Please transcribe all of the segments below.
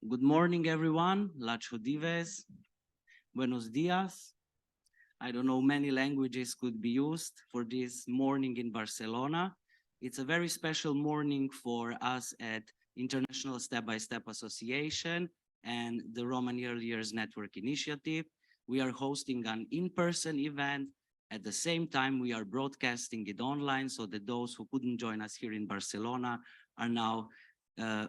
Good morning, everyone. Lacho dives. Buenos dias. I don't know, many languages could be used for this morning in Barcelona. It's a very special morning for us at International Step-by-Step Association and the Romani Early Years Network initiative. We are hosting an in-person event. At the same time, we are broadcasting it online so that those who couldn't join us here in Barcelona are now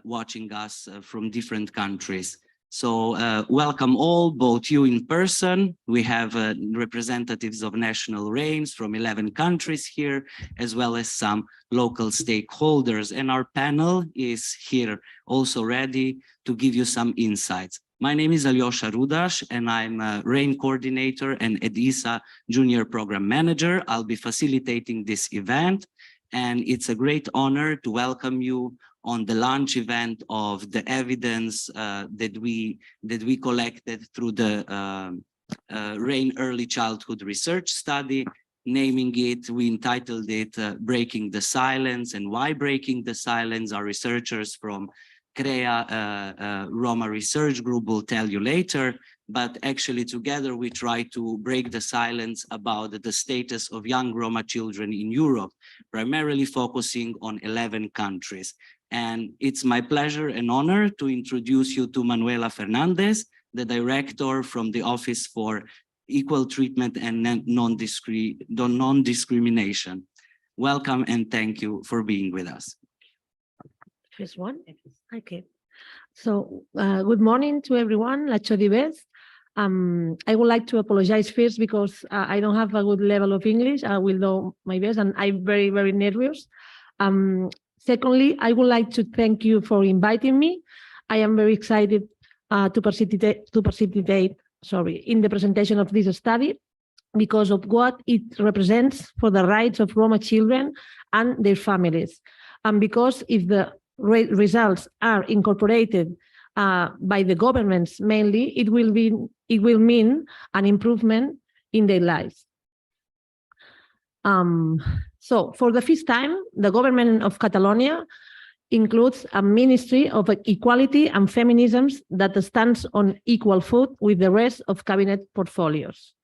watching us from different countries. So welcome all, both you in person. We have representatives of national REYNs from 11 countries here, as well as some local stakeholders. And our panel is here also ready to give you some insights. My name is Aljosa Rudas, and I'm a REYN coordinator and at ISSA junior program manager. I'll be facilitating this event, and it's a great honor to welcome you on the launch event of the evidence that we collected through the REYN Early Childhood Research Study. Naming it, we entitled it Breaking the Silence. And why breaking the silence? Our researchers from CREA Roma Research Group will tell you later. But actually together we try to break the silence about the status of young Roma children in Europe, primarily focusing on 11 countries. And it's my pleasure and honor to introduce you to Manuela Fernández, the director from the Office for Equal Treatment and Non-Discrimination. Welcome and thank you for being with us. First one? Okay. So good morning to everyone. Lacho dives. I would like to apologize first because I don't have a good level of English. I will do my best and I'm very, very nervous. Secondly, I would like to thank you for inviting me. I am very excited to participate in the presentation of this study because of what it represents for the rights of Roma children and their families. And because if the results are incorporated by the governments mainly, it will mean an improvement in their lives. So for the first time, the government of Catalonia includes a Ministry of Equality and Feminism that stands on equal foot with the rest of cabinet portfolios.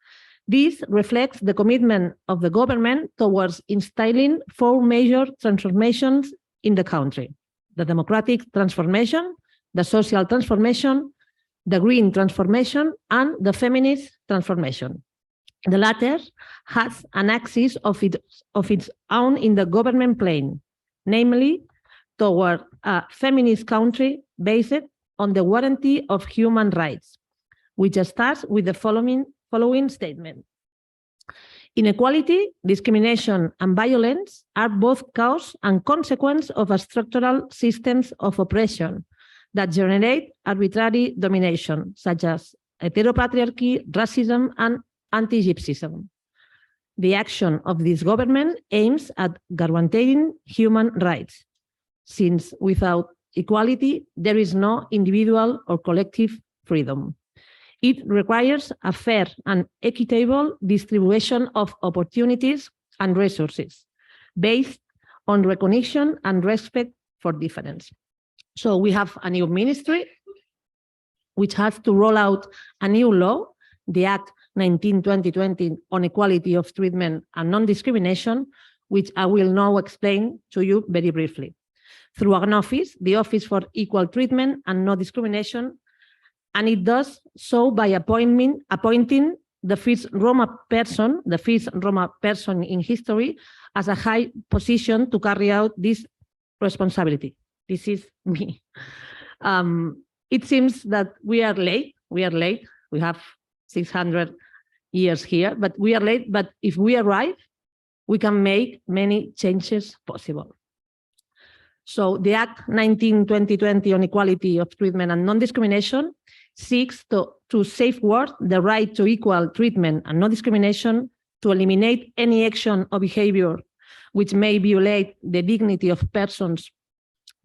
This reflects the commitment of the government towards instilling 4 major transformations in the country: the democratic transformation, the social transformation, the green transformation, and the feminist transformation. The latter has an axis of its own in the government plane, namely toward a feminist country based on the guarantee of human rights, which starts with the following statement. Inequality, discrimination, and violence are both cause and consequence of a structural systems of oppression that generate arbitrary domination, such as heteropatriarchy, racism, and anti-Gypsyism. The action of this government aims at guaranteeing human rights, since without equality, there is no individual or collective freedom. It requires a fair and equitable distribution of opportunities and resources based on recognition and respect for difference. So we have a new ministry which has to roll out a new law, the Act 19-2020 on equality of treatment and non-discrimination, which I will now explain to you very briefly. Through an office, the Office for Equal Treatment and Non-Discrimination, and it does so by appointing the first Roma person in history as a high position to carry out this responsibility. This is me. It seems that we are late. We have 600 years here, but we are late. But if we arrive, we can make many changes possible. So the Act 19-2020 on equality of treatment and non-discrimination seeks to safeguard the right to equal treatment and non-discrimination, to eliminate any action or behavior which may violate the dignity of persons,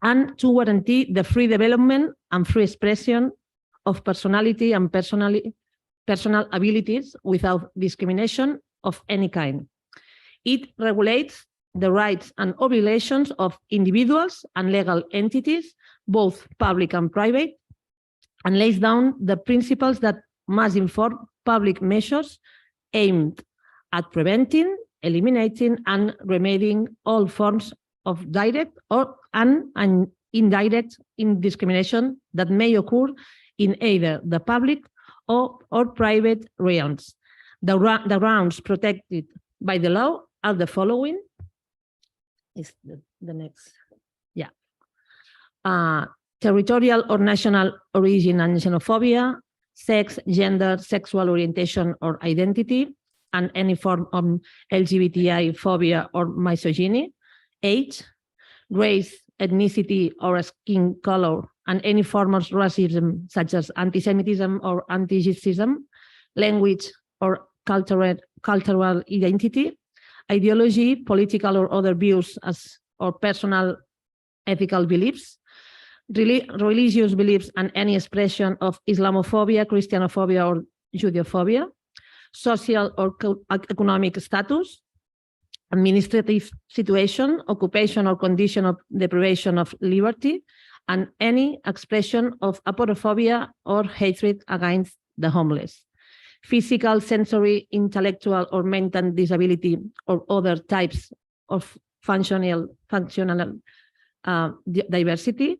and to guarantee the free development and free expression of personality and personal abilities without discrimination of any kind. It regulates the rights and obligations of individuals and legal entities, both public and private, and lays down the principles that must inform public measures aimed at preventing, eliminating, and remedying all forms of direct and indirect discrimination that may occur in either the public or private realms. The grounds protected by the law are the following. Is the next, yeah. Territorial or national origin and xenophobia, sex, gender, sexual orientation or identity, and any form of LGBTI phobia or misogyny, age, race, ethnicity, or skin color, and any form of racism, such as anti-Semitism or anti-Gypsyism, language or cultural identity, ideology, political or other views or personal ethical beliefs, religious beliefs, and any expression of Islamophobia, Christianophobia, or Judeophobia, social or economic status, administrative situation, occupation or condition of deprivation of liberty, and any expression of aporophobia or hatred against the homeless. Physical, sensory, intellectual, or mental disability, or other types of functional diversity,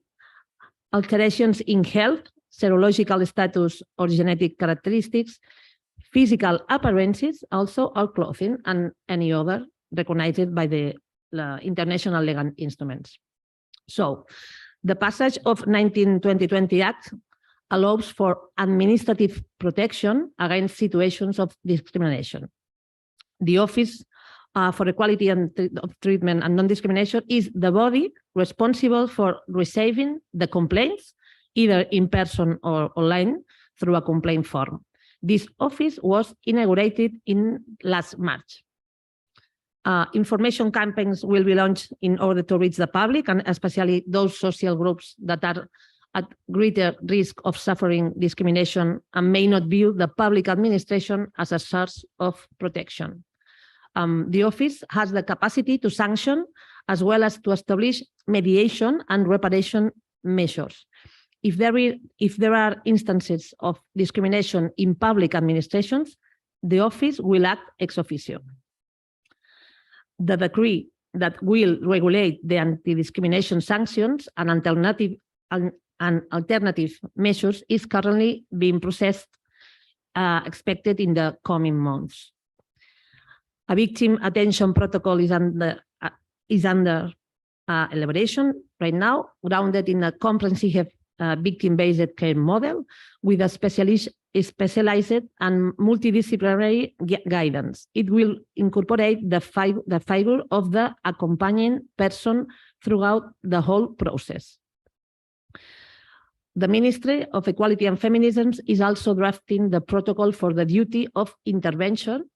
alterations in health, serological status, or genetic characteristics, physical appearances also, or clothing, and any other recognized by the international legal instruments. So the passage of 2020 Act allows for administrative protection against situations of discrimination. The Office for Equality and Treatment and Non-Discrimination is the body responsible for receiving the complaints, either in person or online, through a complaint form. This office was inaugurated in last March. Information campaigns will be launched in order to reach the public, and especially those social groups that are at greater risk of suffering discrimination and may not view the public administration as a source of protection. The office has the capacity to sanction as well as to establish mediation and reparation measures. If there are instances of discrimination in public administrations, the office will act ex officio. The decree that will regulate the anti-discrimination sanctions and alternative measures is currently being processed, expected in the coming months. A victim attention protocol is under elaboration right now, grounded in a comprehensive victim-based care model with a specialized and multidisciplinary guidance. It will incorporate the figure of the accompanying person throughout the whole process. The Ministry of Equality and Feminism is also drafting the protocol for the duty of intervention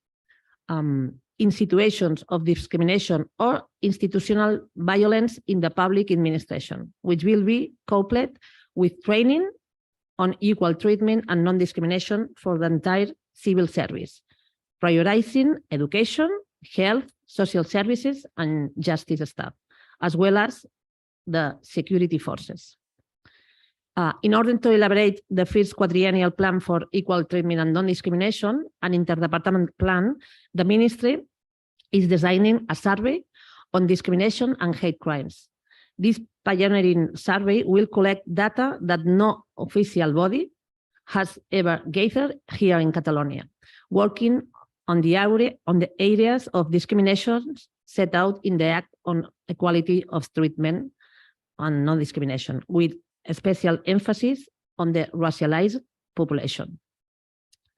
in situations of discrimination or institutional violence in the public administration, which will be coupled with training on equal treatment and non-discrimination for the entire civil service, prioritizing education, health, social services, and justice staff, as well as the security forces. In order to elaborate the first quadriennial plan for equal treatment and non-discrimination, an interdepartmental plan, the ministry is designing a survey on discrimination and hate crimes. This pioneering survey will collect data that no official body has ever gathered here in Catalonia, working on the areas of discrimination set out in the Act on Equality of Treatment and Non-Discrimination, with a special emphasis on the racialized population.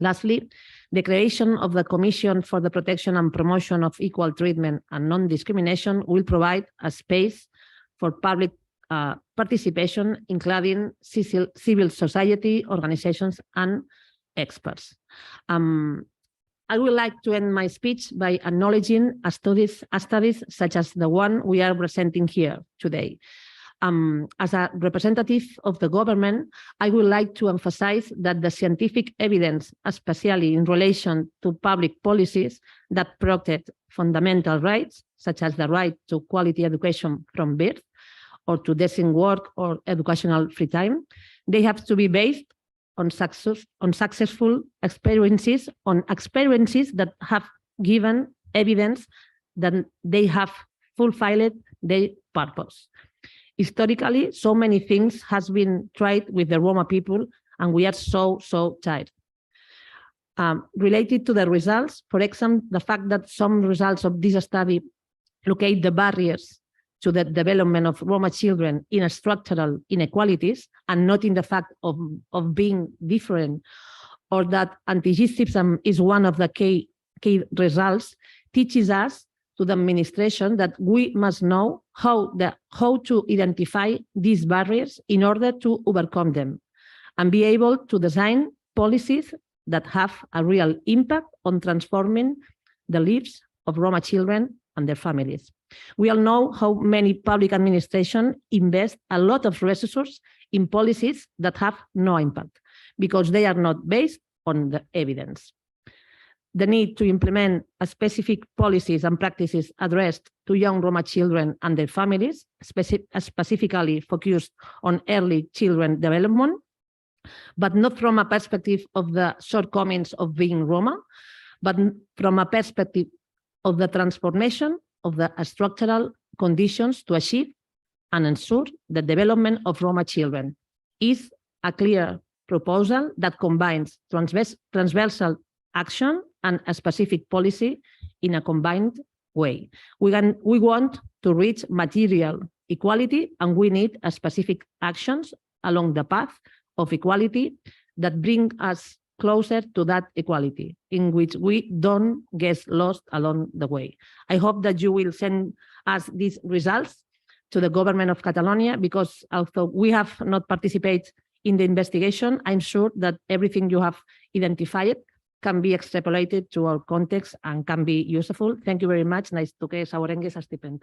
Lastly, the creation of the Commission for the Protection and Promotion of Equal Treatment and Non-Discrimination will provide a space for public participation, including civil society organizations and experts. I would like to end my speech by acknowledging studies such as the one we are presenting here today. As a representative of the government, I would like to emphasize that the scientific evidence, especially in relation to public policies that protect fundamental rights, such as the right to quality education from birth, or to decent work or educational free time, they have to be based on successful experiences, on experiences that have given evidence that they have fulfilled their purpose. Historically, so many things has been tried with the Roma people, and we are so tired. Related to the results, for example, the fact that some results of this study locate the barriers to the development of Roma children in structural inequalities and not in the fact of being different, or that anti-Gypsyism is one of the key results, teaches us to the administration that we must know how to identify these barriers in order to overcome them and be able to design policies that have a real impact on transforming the lives of Roma children and their families. We all know how many public administrations invest a lot of resources in policies that have no impact because they are not based on the evidence. The need to implement specific policies and practices addressed to young Roma children and their families, specifically focused on early children development, but not from a perspective of the shortcomings of being Roma, but from a perspective of the transformation of the structural conditions to achieve and ensure the development of Roma children is a clear proposal that combines transversal action and a specific policy in a combined way. We want to reach material equality, and we need a specific actions along the path of equality that bring us closer to that equality, in which we don't get lost along the way. I hope that you will send us these results to the government of Catalonia, because although we have not participated in the investigation, I'm sure that everything you have identified can be extrapolated to our context and can be useful. Thank you very much. Naiz tuke zaborengez Stephen.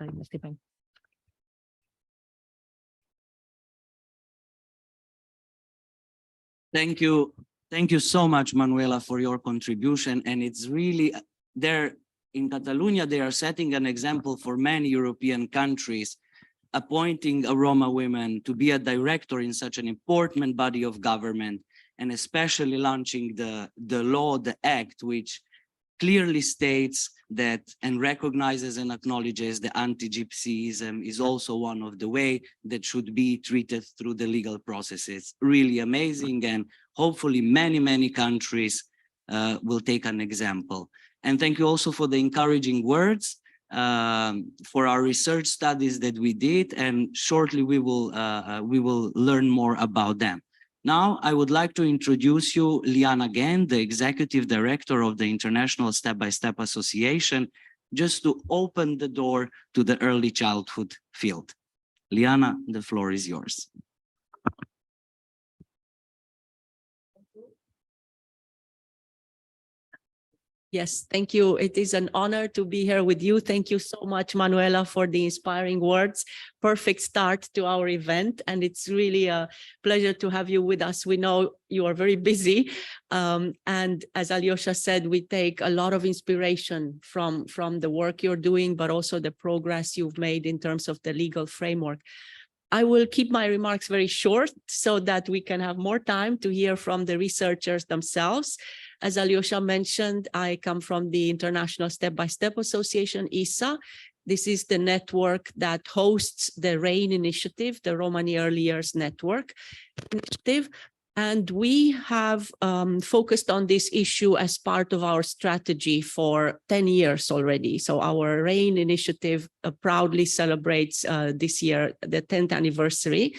Thank you. Thank you so much, Manuela, for your contribution. And it's really there in Catalonia, they are setting an example for many European countries, appointing a Roma woman to be a director in such an important body of government, and especially launching the law, the act, which clearly states that and recognizes and acknowledges the anti-Gypsyism is also one of the way that should be treated through the legal processes. Really amazing, and hopefully many countries will take an example. And thank you also for the encouraging words for our research studies that we did, and shortly we will learn more about them. Now, I would like to introduce you Liana Ghent, the Executive Director of the International Step-by-Step Association, just to open the door to the early childhood field. Liana, the floor is yours. Yes, thank you. It is an honor to be here with you. Thank you so much, Manuela, for the inspiring words. Perfect start to our event, and it's really a pleasure to have you with us. We know you are very busy, and as Aljosa said, we take a lot of inspiration from the work you're doing, but also the progress you've made in terms of the legal framework. I will keep my remarks very short so that we can have more time to hear from the researchers themselves. As Aljosa mentioned, I come from the International Step-by-Step Association, ISSA. This is the network that hosts the REYN initiative, the Romani Early Years Network initiative. And we have focused on this issue as part of our strategy for 10 years already. So our REYN initiative proudly celebrates this year the 10th anniversary.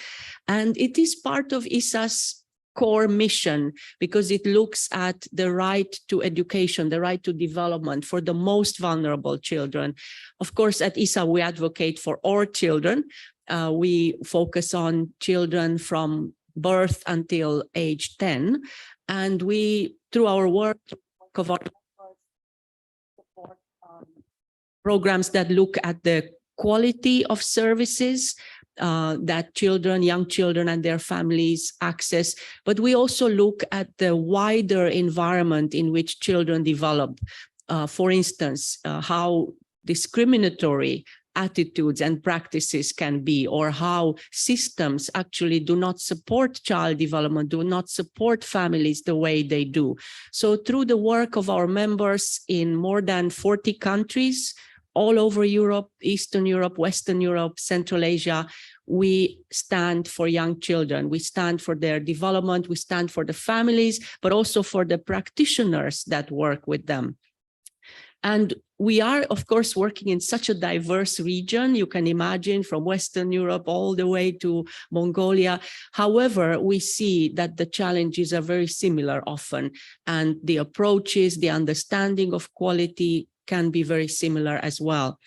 And it is part of ISSA's core mission, because it looks at the right to education, the right to development for the most vulnerable children. Of course, at ISSA, we advocate for all children. We focus on children from birth until age 10. And we, through our work of our support programs that look at the quality of services that young children and their families access, but we also look at the wider environment in which children develop. For instance, how discriminatory attitudes and practices can be, or how systems actually do not support child development, do not support families the way they do. So through the work of our members in more than 40 countries, all over Europe, Eastern Europe, Western Europe, Central Asia, we stand for young children. We stand for their development. We stand for the families, but also for the practitioners that work with them. And we are, of course, working in such a diverse region. You can imagine, from Western Europe all the way to Mongolia. However, we see that the challenges are very similar often, and the approaches, the understanding of quality can be very similar as well.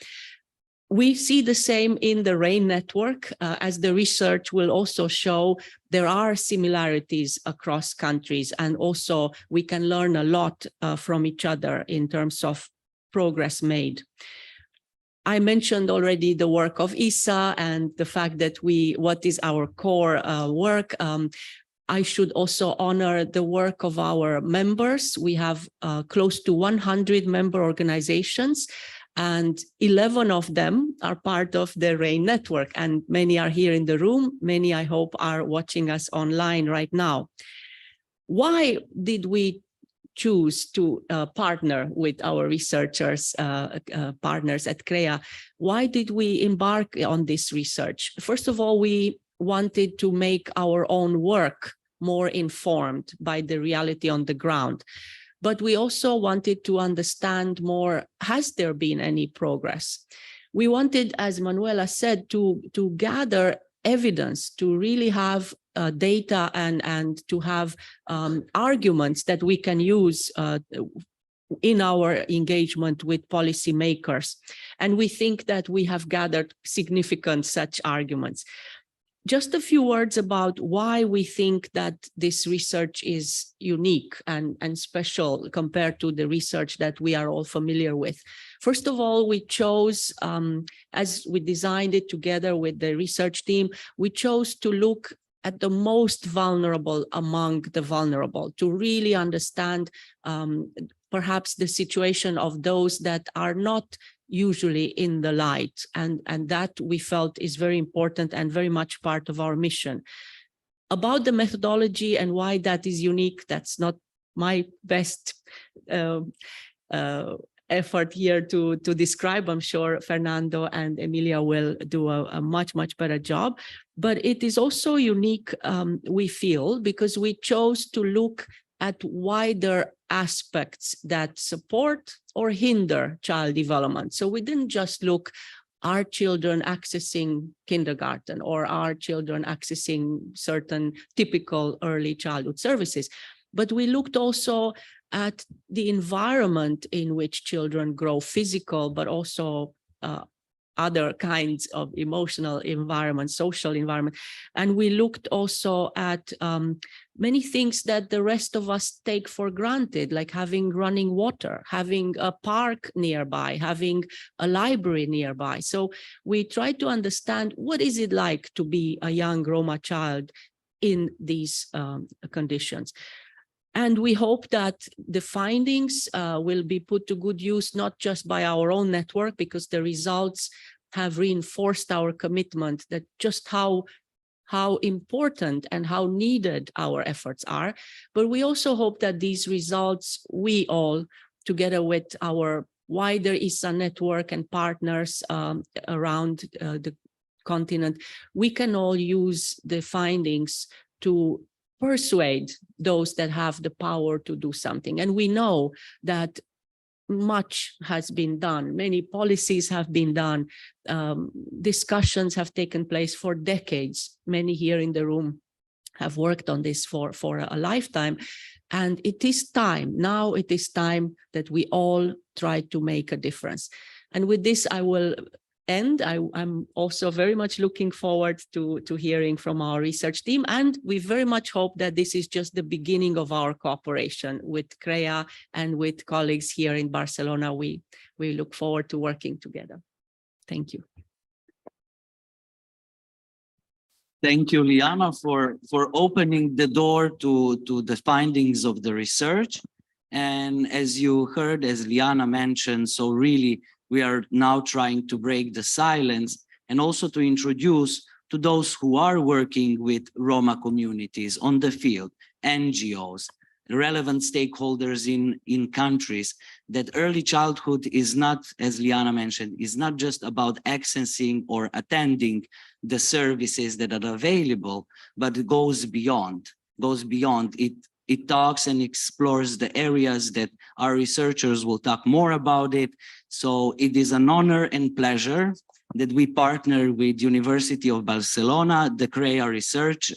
We see the same in the REYN network, as the research will also show. There are similarities across countries, and also we can learn a lot from each other in terms of progress made. I mentioned already the work of ISSA and the fact that what is our core work. I should also honor the work of our members. We have close to 100 member organizations, and 11 of them are part of the REYN network, and many are here in the room. Many, I hope, are watching us online right now. Why did we choose to partner with our researchers, partners at CREA? Why did we embark on this research? First of all, we wanted to make our own work more informed by the reality on the ground. But we also wanted to understand more, has there been any progress? We wanted, as Manuela said, to gather evidence, to really have data and to have arguments that we can use in our engagement with policymakers. And we think that we have gathered significant such arguments. Just a few words about why we think that this research is unique and special compared to the research that we are all familiar with. First of all, we chose, as we designed it together with the research team, we chose to look at the most vulnerable among the vulnerable, to really understand perhaps the situation of those that are not usually in the light, and that we felt is very important and very much part of our mission. About the methodology and why that is unique, that's not my best effort here to describe. I'm sure Fernando and Emilia will do a much better job. But it is also unique, we feel, because we chose to look at wider aspects that support or hinder child development. So we didn't just look, are children accessing kindergarten, or are children accessing certain typical early childhood services, but we looked also at the environment in which children grow, physical, but also other kinds of emotional environment, social environment. And we looked also at many things that the rest of us take for granted, like having running water, having a park nearby, having a library nearby. So we tried to understand, what is it like to be a young Roma child in these conditions? And we hope that the findings will be put to good use, not just by our own network, because the results have reinforced our commitment that just how important and how needed our efforts are. But we also hope that these results, we all, together with our wider ISSA network and partners around the continent, we can all use the findings to persuade those that have the power to do something. And we know that much has been done. Many policies have been done. Discussions have taken place for decades. Many here in the room have worked on this for a lifetime. And it is time, now it is time that we all try to make a difference. And with this, I will end. I'm also very much looking forward to hearing from our research team. And we very much hope that this is just the beginning of our cooperation with CREA and with colleagues here in Barcelona. We look forward to working together. Thank you. Thank you, Liana, for opening the door to the findings of the research. And as you heard, as Liana mentioned, so really we are now trying to break the silence and also to introduce to those who are working with Roma communities on the field, NGOs, relevant stakeholders in countries, that early childhood is not, as Liana mentioned, is not just about accessing or attending the services that are available, but it goes beyond. It talks and explores the areas that our researchers will talk more about it. So it is an honor and pleasure that we partner with University of Barcelona, the CREA research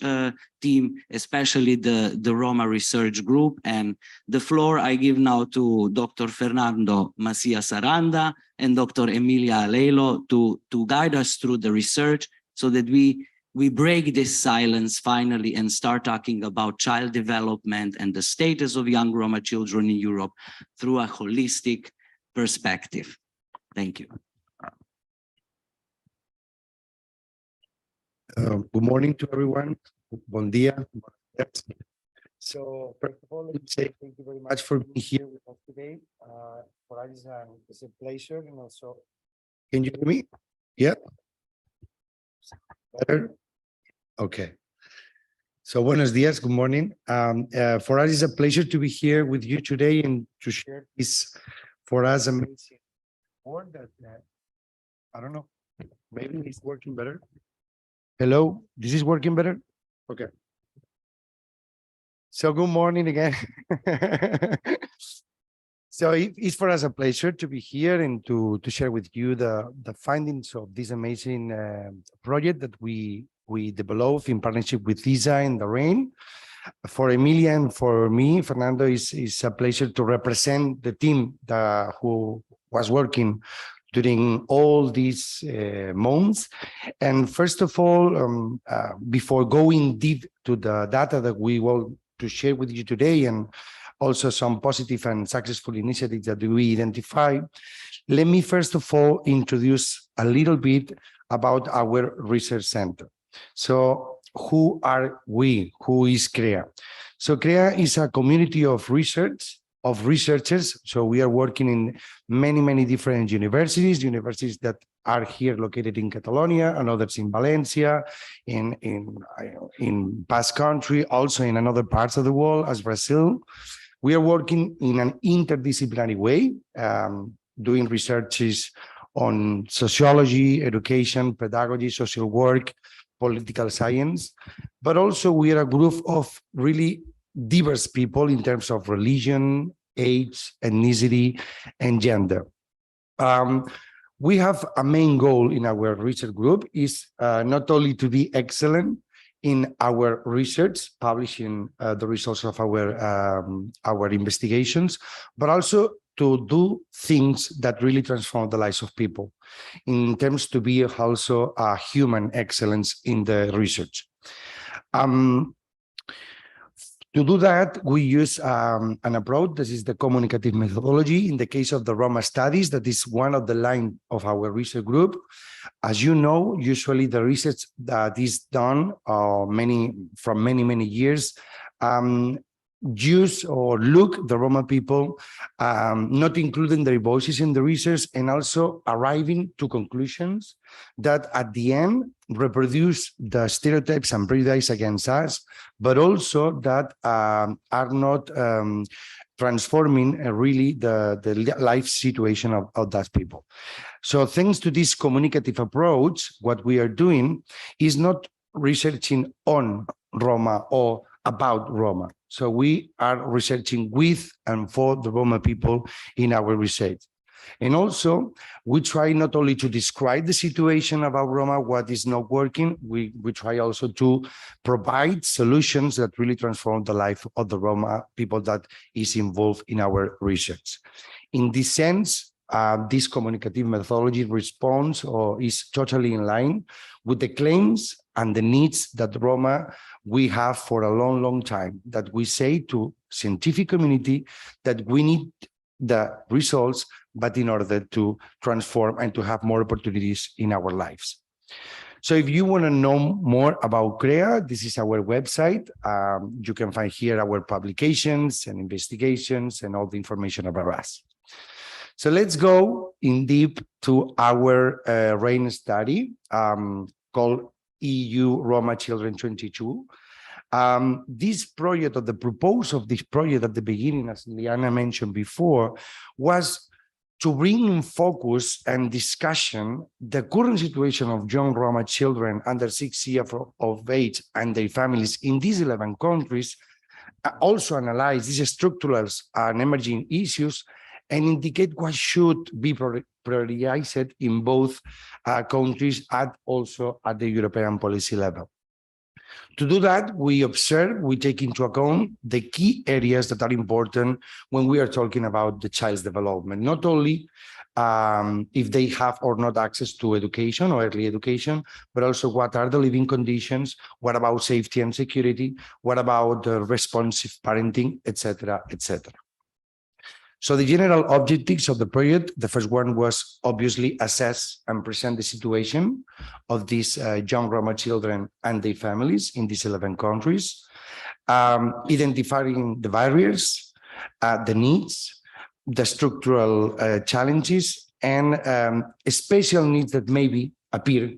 team, especially the Roma research group. And the floor I give now to Dr. Fernando Macías-Aranda and Dr. Emilia Aiello to guide us through the research so that we break this silence finally and start talking about child development and the status of young Roma children in Europe through a holistic perspective. Thank you. Good morning to everyone. Bon dia. So first of all, let me say thank you very much for being here with us today. For us, it's a pleasure, and also, can you hear me? Yeah. Better. Okay. So buenos dias. Good morning. For us, it's a pleasure to be here with you today and to share this for us amazing work that I don't know. Maybe it's working better. Hello, this is working better? Okay. So good morning again. So it's for us a pleasure to be here and to share with you the findings of this amazing project that we developed in partnership with ISSA and the REYN. For Emilia and for me, Fernando, is a pleasure to represent the team who was working during all these months. And first of all, before going deep to the data that we want to share with you today, and also some positive and successful initiatives that we identify, let me first of all introduce a little bit about our research center. So who are we? Who is CREA? So CREA is a community of researchers. So we are working in many different universities that are here located in Catalonia, and others in Valencia, in Basque Country, also in another parts of the world as Brazil. We are working in an interdisciplinary way, doing researches on sociology, education, pedagogy, social work, political science, but also we are a group of really diverse people in terms of religion, age, ethnicity, and gender. We have a main goal in our research group is not only to be excellent in our research, publishing the results of our investigations, but also to do things that really transform the lives of people, in terms to be also a human excellence in the research. To do that, we use an approach. This is the communicative methodology. In the case of the Roma Studies, that is one of the lines of our research group. As you know, usually the research that is done from many years use or look the Roma people, not including their voices in the research, and also arriving to conclusions that at the end reproduce the stereotypes and prejudice against us, but also that are not transforming really the life situation of that people. So thanks to this communicative approach, what we are doing is not researching on Roma or about Roma. So we are researching with and for the Roma people in our research. And also, we try not only to describe the situation about Roma, what is not working, we try also to provide solutions that really transform the life of the Roma people that is involved in our research. In this sense, this communicative methodology responds or is totally in line with the claims and the needs that Roma we have for a long time, that we say to scientific community that we need the results, but in order to transform and to have more opportunities in our lives. So if you want to know more about CREA, this is our website. You can find here our publications and investigations and all the information about us. So let's go in deep to our REYN study called EU Roma Children 22. This project, or the proposal of this project at the beginning, as Liana mentioned before, was to bring in focus and discussion the current situation of young Roma children under 6 years of age and their families in these 11 countries, also analyze these structural and emerging issues and indicate what should be prioritized in both countries and also at the European policy level. To do that, we take into account the key areas that are important when we are talking about the child's development, not only if they have or not access to education or early education, but also what are the living conditions, what about safety and security, what about responsive parenting, etc., etc. So the general objectives of the project, the first one was obviously assess and present the situation of these young Roma children and their families in these 11 countries, identifying the barriers, the needs, the structural challenges, and special needs that maybe appear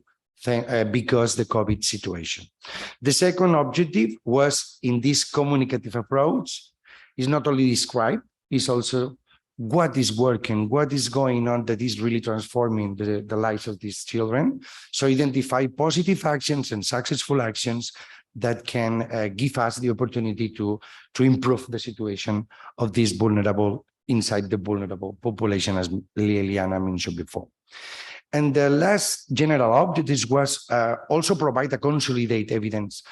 because the COVID situation. The second objective was, in this communicative approach, is not only describe, is also what is working, what is going on that is really transforming the lives of these children. So identify positive actions and successful actions that can give us the opportunity to improve the situation of these vulnerable, inside the vulnerable population, as Liana mentioned before. And the last general objective was also provide a consolidated evidence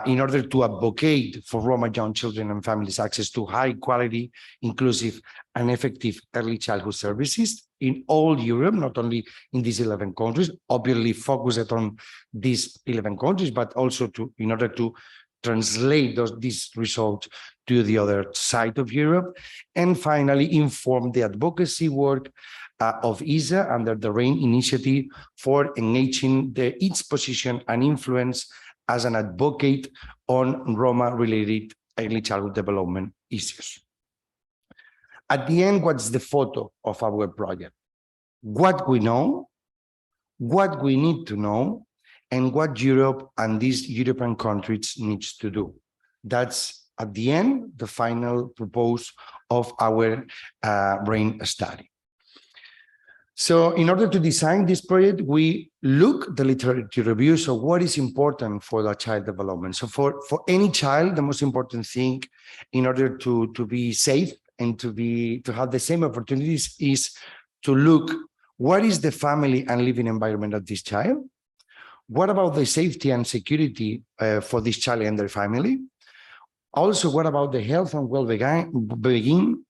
in order to advocate for Roma young children and families access to high quality, inclusive and effective early childhood services in all Europe, not only in these 11 countries, obviously focused on these 11 countries, but also in order to translate these results to the other side of Europe. And finally, inform the advocacy work of ISSA under the REYN initiative for engaging its position and influence as an advocate on Roma-related early childhood development issues. At the end, what's the photo of our project? What we know, what we need to know, and what Europe and these European countries needs to do. That's, at the end, the final proposal of our REYN study. So in order to design this project, we look the literature review. So what is important for the child development? So for any child, the most important thing in order to be safe and to have the same opportunities is to look what is the family and living environment of this child? What about the safety and security for this child and their family? Also, what about the health and well-being?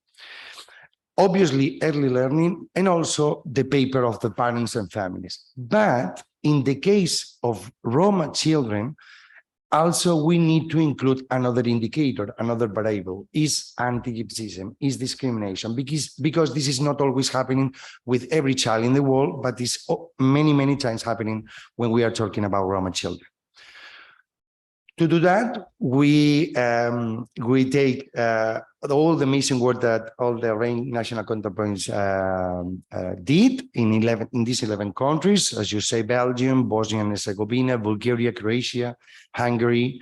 Obviously, early learning, and also the paper of the parents and families. But in the case of Roma children, also we need to include another indicator, another variable, is anti-Gypsyism, is discrimination, because this is not always happening with every child in the world, but it's many, many times happening when we are talking about Roma children. To do that, we take all the amazing work that all the REYN national contact points did in these 11 countries, as you say, Belgium, Bosnia and Herzegovina, Bulgaria, Croatia, Hungary,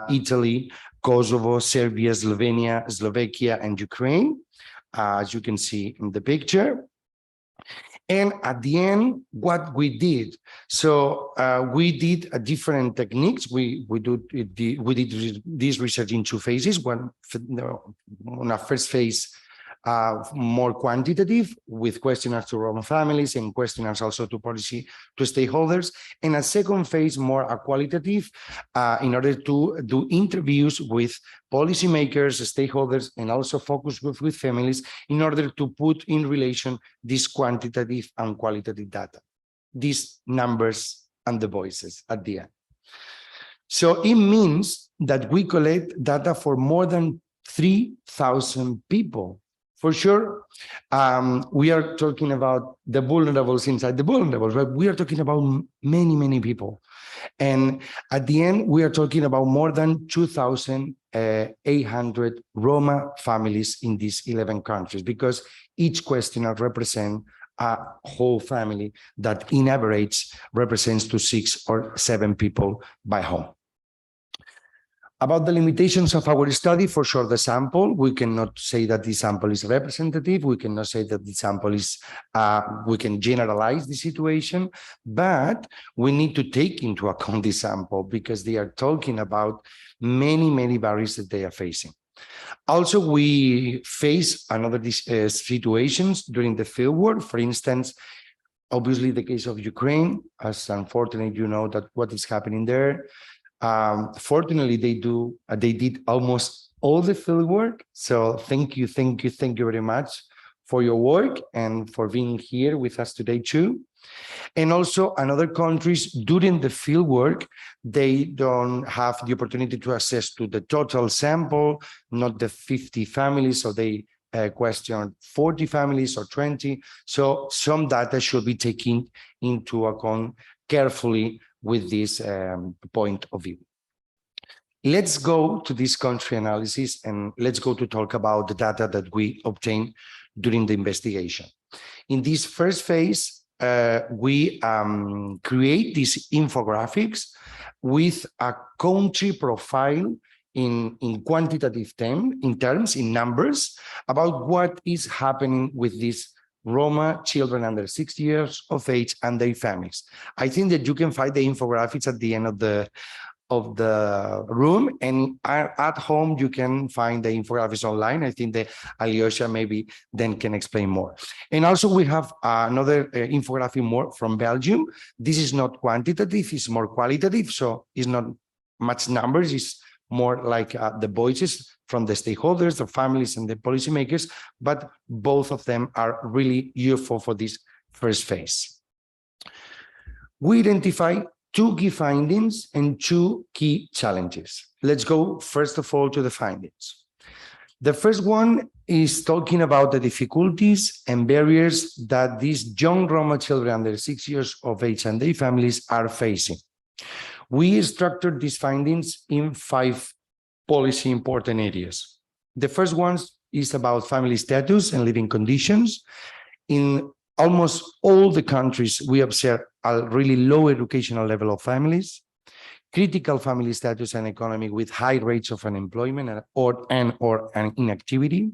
Italy, Kosovo, Serbia, Slovenia, Slovakia, and Ukraine, as you can see in the picture. And at the end, what we did, so we did a different techniques. We did this research in two phases. One on a first phase, more quantitative, with questionnaires to Roma families and questionnaires also to stakeholders, and a second phase, more a qualitative, in order to do interviews with policymakers, stakeholders, and also focus groups with families in order to put in relation this quantitative and qualitative data, these numbers and the voices at the end. So it means that we collect data for more than 3,000 people. For sure, we are talking about the vulnerables inside the vulnerables, but we are talking about many, many people. And at the end, we are talking about more than 2,000 800 Roma families in these 11 countries, because each questionnaire represents a whole family that in average represents to 6 or 7 people by home. About the limitations of our study, for sure, the sample, we cannot say that the sample is representative. We cannot say that the sample is, we can generalize the situation, but we need to take into account the sample because they are talking about many, many barriers that they are facing. Also, we face another situations during the fieldwork. For instance, obviously the case of Ukraine, as unfortunately you know that what is happening there. Fortunately, they did almost all the field work. So thank you very much for your work and for being here with us today too. And also in other countries during the field work, they don't have the opportunity to access to the total sample, not the 50 families. So they question 40 families or 20. So some data should be taken into account carefully with this point of view. Let's go to this country analysis and let's go to talk about the data that we obtained during the investigation. In this first phase, we create these infographics with a country profile in quantitative terms, in numbers, about what is happening with these Roma children under 6 years of age and their families. I think that you can find the infographics at the end of the room, and at home you can find the infographics online. I think that Aljosa maybe then can explain more. And also we have another infographic more from Belgium. This is not quantitative, it's more qualitative, so it's not much numbers, it's more like the voices from the stakeholders, the families and the policymakers, but both of them are really useful for this first phase. We identify 2 key findings and 2 key challenges. Let's go first of all to the findings. The first one is talking about the difficulties and barriers that these young Roma children under 6 years of age and their families are facing. We structured these findings in 5 policy important areas. The first one is about family status and living conditions. In almost all the countries, we observe a really low educational level of families, critical family status and economy with high rates of unemployment or inactivity,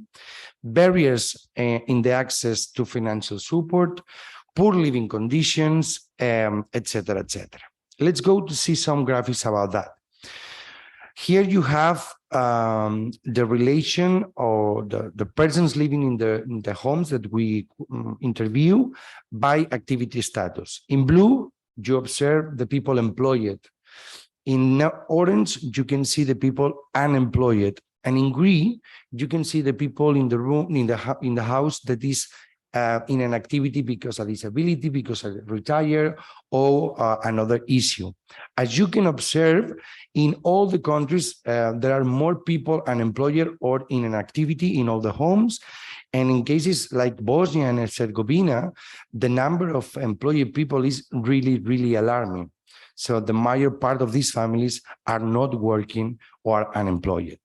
barriers in the access to financial support, poor living conditions, etc., etc. Let's go to see some graphics about that. Here you have the relation or the persons living in the homes that we interview by activity status. In blue, you observe the people employed. In orange, you can see the people unemployed. And in green, you can see the people in the room, in the house that is in an activity because of disability, because of retire, or another issue. As you can observe, in all the countries, there are more people unemployed or in an activity in all the homes. And in cases like Bosnia and Herzegovina, the number of employed people is really, really alarming. So the major part of these families are not working or unemployed.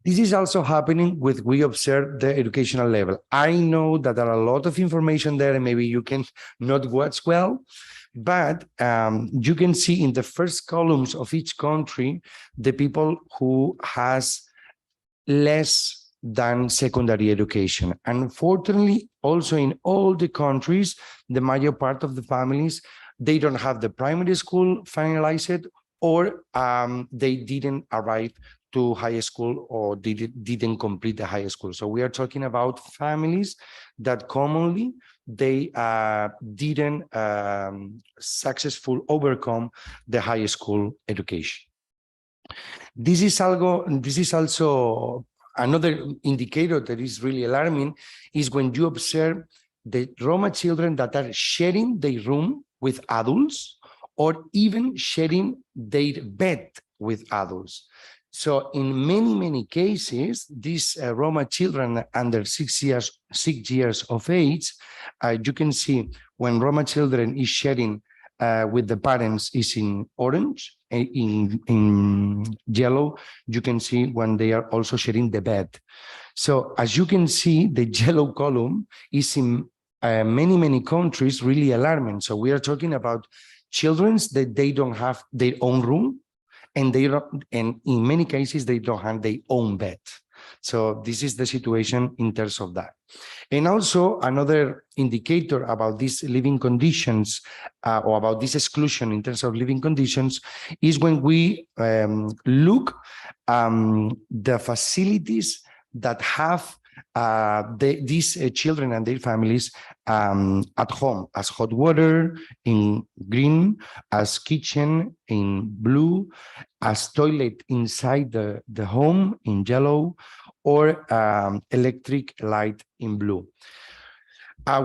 This is also happening with, we observe the educational level. I know that there are a lot of information there and maybe you can not watch well, but you can see in the first columns of each country, the people who has less than secondary education. Unfortunately, also in all the countries, the major part of the families, they don't have the primary school finalized or they didn't arrive to high school or didn't complete the high school. So we are talking about families that commonly they didn't successfully overcome the high school education. This is also another indicator that is really alarming is when you observe the Roma children that are sharing their room with adults or even sharing their bed with adults. So in many cases, these Roma children under 6 years of age, you can see when Roma children is sharing with the parents is in orange, in yellow, you can see when they are also sharing the bed. So as you can see, the yellow column is in many countries really alarming. So we are talking about children that they don't have their own room, and in many cases they don't have their own bed. So this is the situation in terms of that. And also another indicator about these living conditions or about this exclusion in terms of living conditions is when we look the facilities that have these children and their families at home, as hot water in green, as kitchen in blue, as toilet inside the home in yellow, or electric light in blue.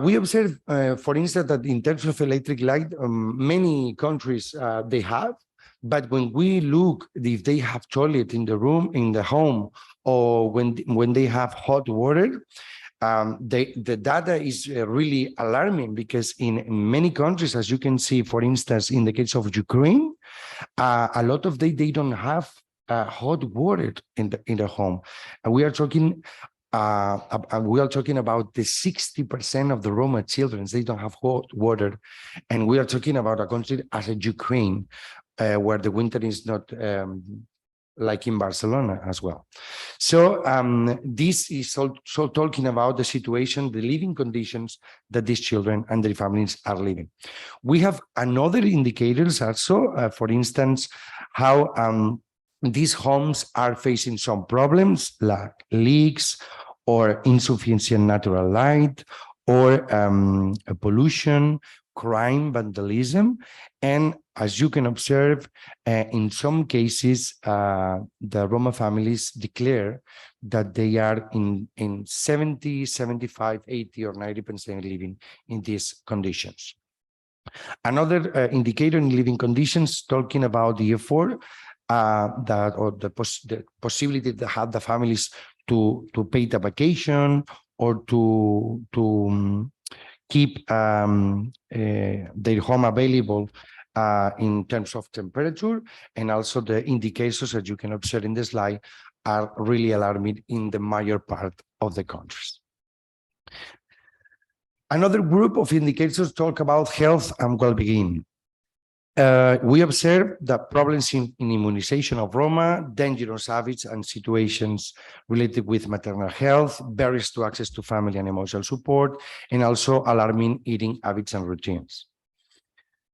We observe, for instance, that in terms of electric light, many countries they have, but when we look if they have toilet in the room, in the home, or when they have hot water, the data is really alarming, because in many countries, as you can see, for instance, in the case of Ukraine, a lot of they don't have hot water in the home. And we are talking about the 60% of the Roma children, they don't have hot water. And we are talking about a country as Ukraine, where the winter is not like in Barcelona as well. So this is also talking about the situation, the living conditions that these children and their families are living. We have another indicators also, for instance, how these homes are facing some problems like leaks or insufficient natural light, or pollution, crime, vandalism. And as you can observe, in some cases, the Roma families declare that they are in 70, 75, 80, or 90% living in these conditions. Another indicator in living conditions, talking about the effort the possibility to have the families to pay the vacation, or to keep their home available in terms of temperature. And also the indicators that you can observe in the slide are really alarming in the major part of the countries. Another group of indicators talk about health and well-being. We observe that problems in immunization of Roma, dangerous habits and situations related with maternal health, barriers to access to family and emotional support, and also alarming eating habits and routines.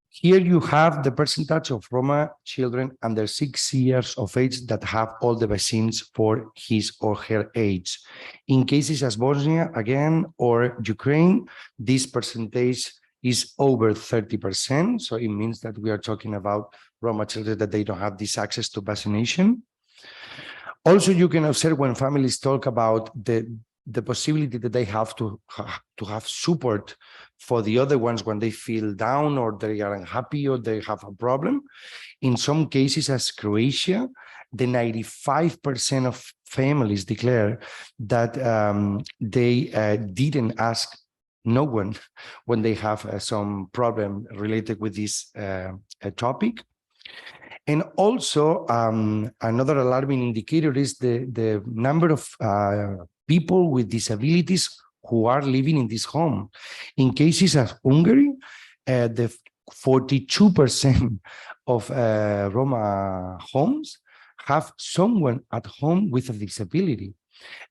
Here you have the percentage of Roma children under 6 years of age that have all the vaccines for his or her age. In cases as Bosnia, again, or Ukraine, this percentage is over 30%. So it means that we are talking about Roma children that they don't have this access to vaccination. Also, you can observe when families talk about the possibility that they have to have support for the other ones when they feel down, or they are unhappy, or they have a problem. In some cases, as Croatia, the 95% of families declare that they didn't ask no one when they have some problem related with this topic. And also, another alarming indicator is the number of people with disabilities who are living in this home. In cases of Hungary, the 42% of Roma homes have someone at home with a disability.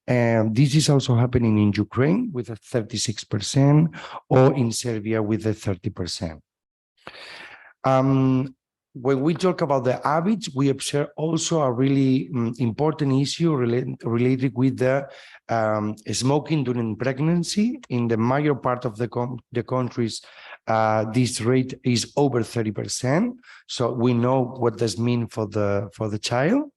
And this is also happening in Ukraine with a 36%, or in Serbia with a 30%. When we talk about the habits, we observe also a really important issue related with the smoking during pregnancy. In the major part of the countries, this rate is over 30%. So we know what this means for the child.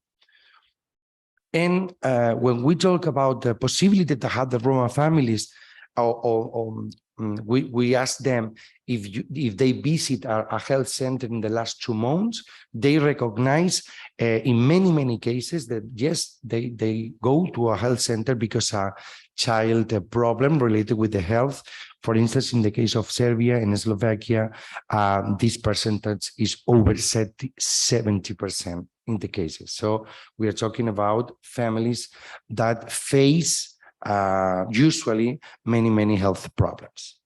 And when we talk about the possibility to have the Roma families, or we ask them if they visit a health center in the last 2 months, they recognize in many cases that yes, they go to a health center because a child problem related with the health. For instance, in the case of Serbia and Slovakia, this percentage is over 70% in the cases. So we are talking about families that face usually many health problems.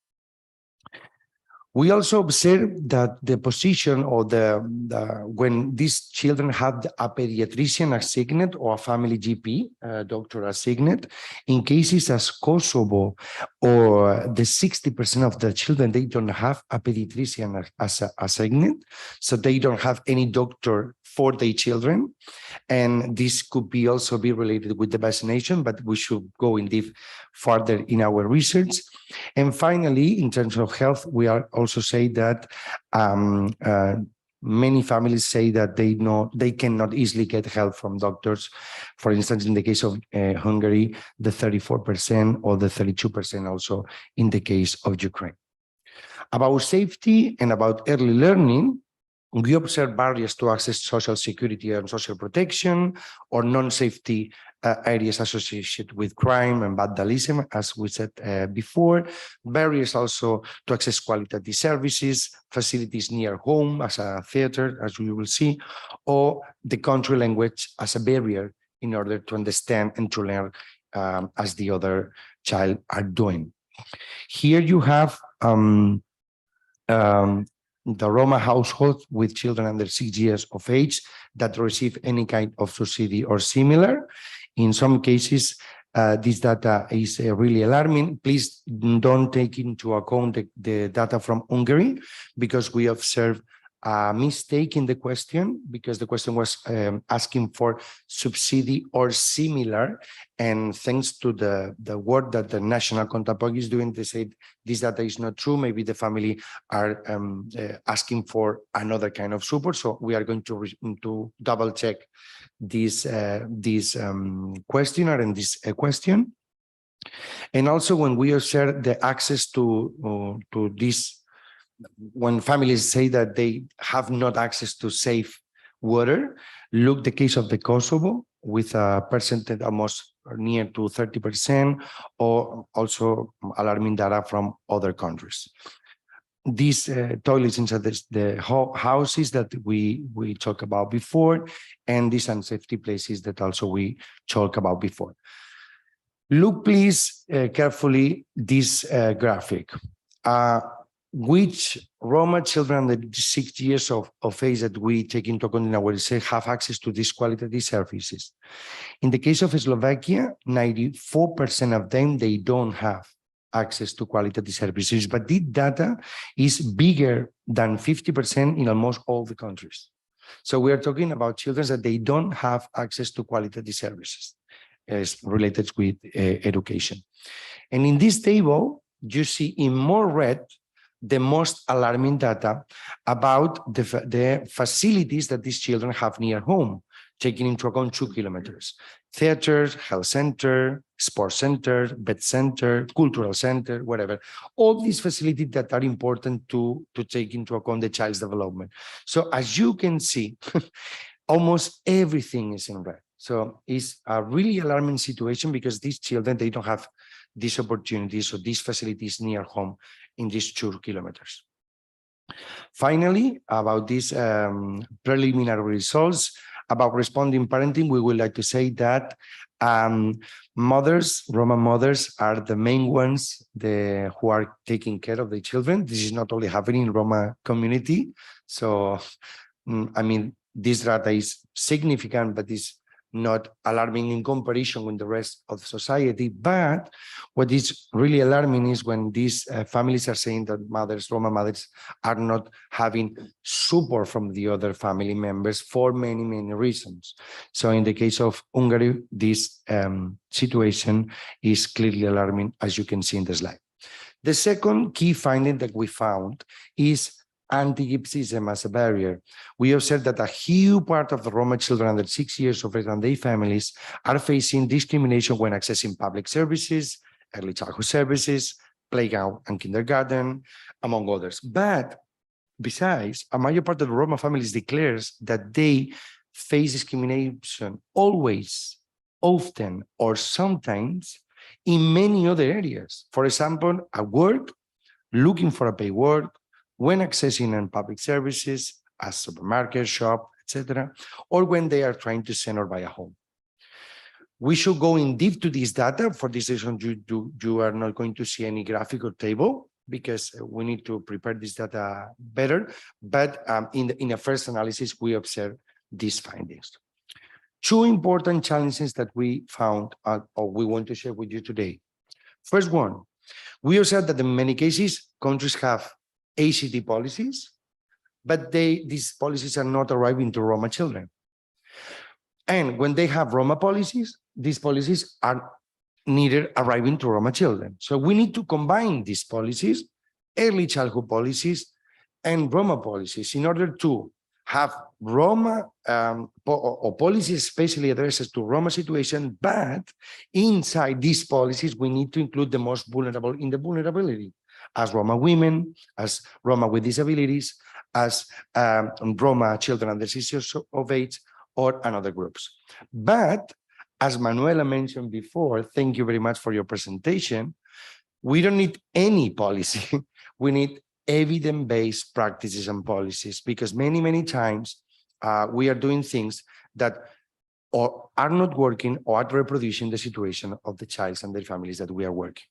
We also observe that the position or when these children have a pediatrician assigned or a family GP doctor assigned, in cases as Kosovo or the 60% of the children, they don't have a pediatrician as assigned, so they don't have any doctor for their children. And this could be also be related with the vaccination, but we should go in deep further in our research. And finally, in terms of health, we are also say that many families say that they cannot easily get help from doctors. For instance, in the case of Hungary, the 34% or the 32% also in the case of Ukraine. About safety and about early learning, we observe barriers to access social security and social protection or non-safety areas associated with crime and vandalism, as we said before. Barriers also to access quality services, facilities near home as a theater, as we will see, or the country language as a barrier in order to understand and to learn as the other child are doing. Here you have the Roma household with children under 6 years of age that receive any kind of subsidy or similar. In some cases, this data is really alarming. Please don't take into account the data from Hungary, because we observe a mistake in the question, because the question was asking for subsidy or similar, and thanks to the work that the national counterpart is doing, they said this data is not true. Maybe the family are asking for another kind of support. So we are going to double check this questionnaire and this question. And also when we observe the access to this, when families say that they have not access to safe water, look the case of the Kosovo with a percentage almost near to 30%, or also alarming data from other countries. These toilets inside the houses that we talked about before, and these unsafety places that also we talked about before. Look please carefully this graphic. Which Roma children under 6 years of age that we take into account in our research have access to these quality services. In the case of Slovakia, 94% of them, they don't have access to quality services, but this data is bigger than 50% in almost all the countries. So we are talking about children that they don't have access to quality services as related with education. And in this table, you see in more red the most alarming data about the facilities that these children have near home, taking into account 2 kilometers. Theaters, health center, sports center, vet center, cultural center, whatever. All these facilities that are important to take into account the child's development. So as you can see, almost everything is in red. So it's a really alarming situation, because these children, they don't have these opportunities or these facilities near home in these 2 kilometers. Finally, about these preliminary results about responding parenting, we would like to say that mothers, Roma mothers, are the main ones who are taking care of the children. This is not only happening in Roma community. So, I mean, this data is significant, but is not alarming in comparison with the rest of society. But what is really alarming is when these families are saying that mothers, Roma mothers, are not having support from the other family members for many reasons. So in the case of Hungary, this situation is clearly alarming, as you can see in the slide. The second key finding that we found is anti-Gypsyism as a barrier. We observed that a huge part of the Roma children under 6 years of age and their families are facing discrimination when accessing public services, early childhood services, playground and kindergarten, among others. But besides, a major part of the Roma families declares that they face discrimination always, often, or sometimes in many other areas. For example, at work, looking for a paid work, when accessing on public services, as supermarket, shop, etc., or when they are trying to send or buy a home. We should go in deep to this data. For this session, you are not going to see any graphic or table because we need to prepare this data better. But in a first analysis, we observed these findings. Two important challenges that we found or we want to share with you today. First one, we observed that in many cases, countries have ACT policies, but these policies are not arriving to Roma children. And when they have Roma policies, these policies are neither arriving to Roma children. So we need to combine these policies, early childhood policies and Roma policies, in order to have Roma or policies especially addresses to Roma situation, but inside these policies, we need to include the most vulnerable in the vulnerability, as Roma women, as Roma with disabilities, as Roma children under 6 years of age, or another groups. But as Manuela mentioned before, thank you very much for your presentation. We don't need any policy. We need evidence-based practices and policies, because many times we are doing things that or are not working or are reproducing the situation of the child and their families that we are working.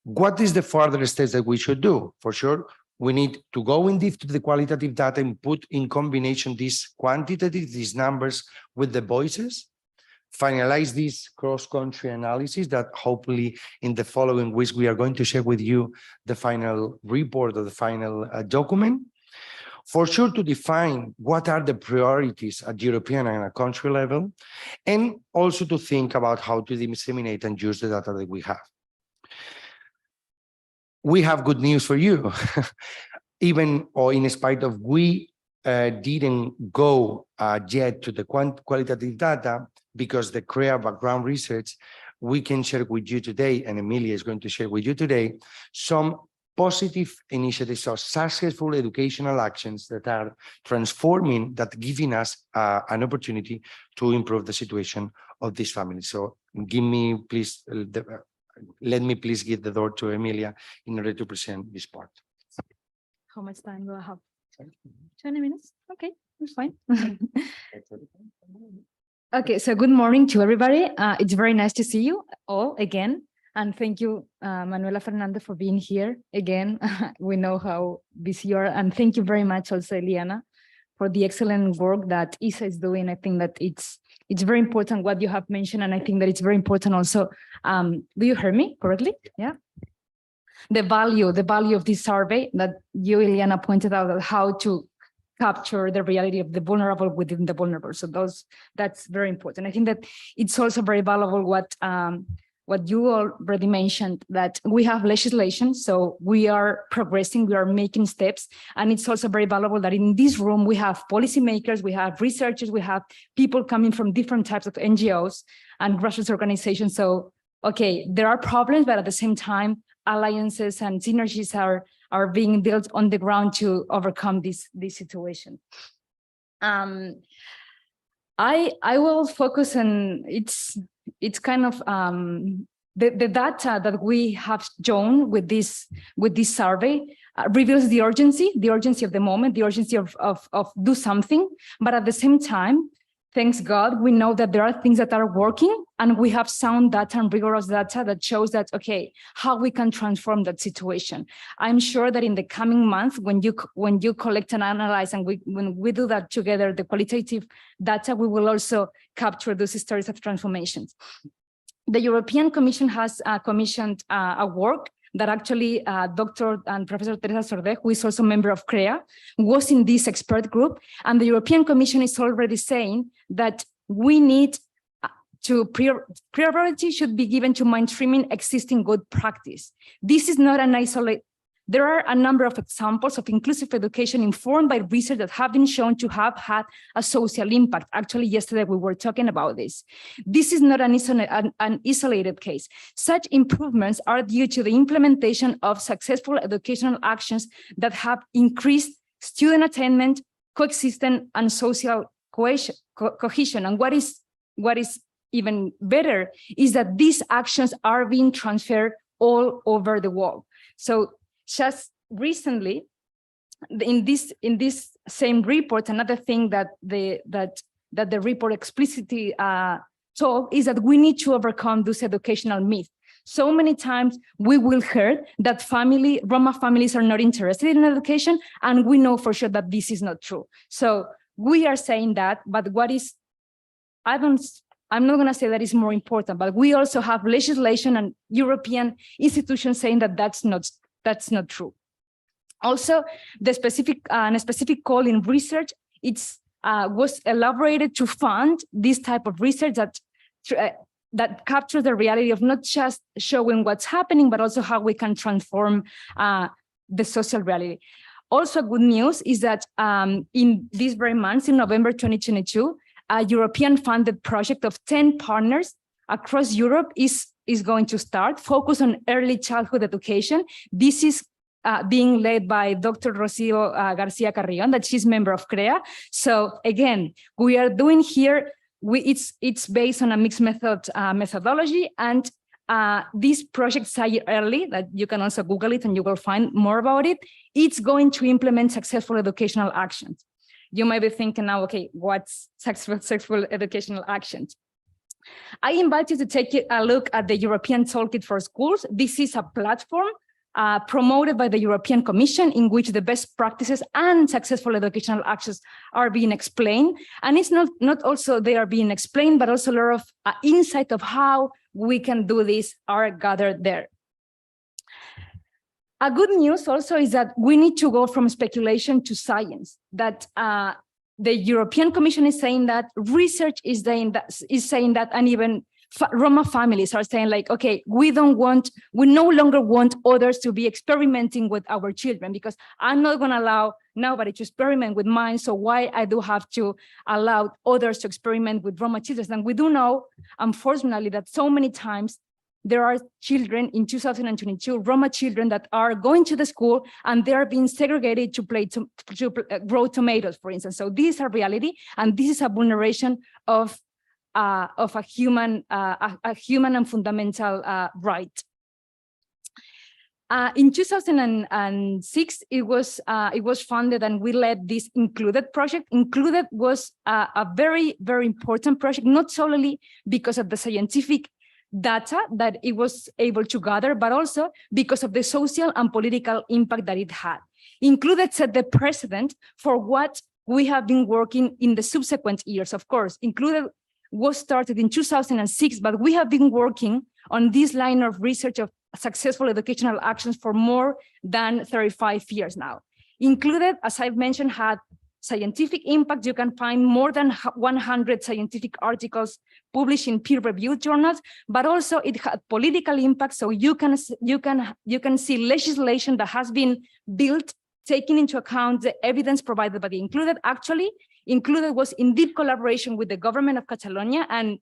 What is the further steps that we should do? For sure, we need to go in deep to the qualitative data and put in combination these quantitative, these numbers with the voices, finalize this cross-country analysis that hopefully in the following weeks we are going to share with you the final report or the final document. For sure, to define what are the priorities at European and at country level, and also to think about how to disseminate and use the data that we have. We have good news for you. Even or in spite of we didn't go yet to the qualitative data, because the CREA background research, we can share with you today, and Emilia is going to share with you today, some positive initiatives or successful educational actions that are transforming, that giving us an opportunity to improve the situation of this family. So give me, please, let me please give the floor to Emilia in order to present this part. How much time do I have? 20 minutes? Okay, that's fine. Okay, so good morning to everybody. It's very nice to see you all again. And thank you, Manuela Fernández, for being here again. We know how busy you are. And thank you very much also, Liana, for the excellent work that ISSA is doing. I think that it's very important what you have mentioned. And I think that it's very important also. Do you hear me correctly? Yeah. The value of this survey that you, Liana, pointed out, how to capture the reality of the vulnerable within the vulnerable. So that's very important. I think that it's also very valuable what you already mentioned, that we have legislation, so we are progressing, we are making steps. And it's also very valuable that in this room, we have policymakers, we have researchers, we have people coming from different types of NGOs and grassroots organizations. So, okay, there are problems, but at the same time, alliances and synergies are being built on the ground to overcome this situation. I will focus on it's kind of the data that we have shown with this survey reveals the urgency of the moment, the urgency of do something, but at the same time, thanks God, we know that there are things that are working, and we have sound data and rigorous data that shows that, okay, how we can transform that situation. I'm sure that in the coming months, when you collect and analyze, and when we do that together, the qualitative data, we will also capture those stories of transformations. The European Commission has commissioned a work that actually Dr. and Professor Teresa Sordé, who is also a member of CREA, was in this expert group. And the European Commission is already saying that we need to priority should be given to mainstreaming existing good practice. This is not an isolated, there are a number of examples of inclusive education informed by research that have been shown to have had a social impact. Actually, yesterday we were talking about this. This is not an isolated case. Such improvements are due to the implementation of successful educational actions that have increased student attainment, coexistence, and social cohesion. And what is even better is that these actions are being transferred all over the world. So just recently, in this same report, another thing that the report explicitly told is that we need to overcome this educational myth. So many times we will hear that Roma families are not interested in education, and we know for sure that this is not true. So we are saying that, but I'm not going to say that is more important, but we also have legislation and European institutions saying that that's not true. Also, the specific call in research, was elaborated to fund this type of research that captures the reality of not just showing what's happening, but also how we can transform the social reality. Also, good news is that in these very months, in November 2022, a European funded project of 10 partners across Europe is going to start, focus on early childhood education. This is being led by Dr. Rocío García Carrión, that she's member of CREA. So again, we are doing here, it's based on a mixed methodology, and this project, Say Early, that you can also Google it and you will find more about it, it's going to implement successful educational actions. You might be thinking now, okay, what's successful educational actions? I invite you to take a look at the European Toolkit for Schools. This is a platform promoted by the European Commission in which the best practices and successful educational actions are being explained. And it's not also they are being explained, but also a lot of insight of how we can do this are gathered there. A good news also is that we need to go from speculation to science, that the European Commission is saying that, research is saying that, and even Roma families are saying like, okay, we no longer want others to be experimenting with our children, because I'm not going to allow nobody to experiment with mine. So why I do have to allow others to experiment with Roma children? And we do know, unfortunately, that so many times there are children in 2022, Roma children that are going to the school and they are being segregated to grow tomatoes, for instance. So this is a reality, and this is a vulneration of a human and fundamental right. In 2006, it was funded, and we led this Included project. Included was a very, very important project, not solely because of the scientific data that it was able to gather, but also because of the social and political impact that it had. Included set the precedent for what we have been working in the subsequent years. Of course, Included was started in 2006, but we have been working on this line of research of successful educational actions for more than 35 years now. Included, as I've mentioned, had scientific impact. You can find more than 100 scientific articles published in peer-reviewed journals, but also it had political impact. So you can see legislation that has been built, taking into account the evidence provided by the Included. Actually, Included was in deep collaboration with the government of Catalonia, and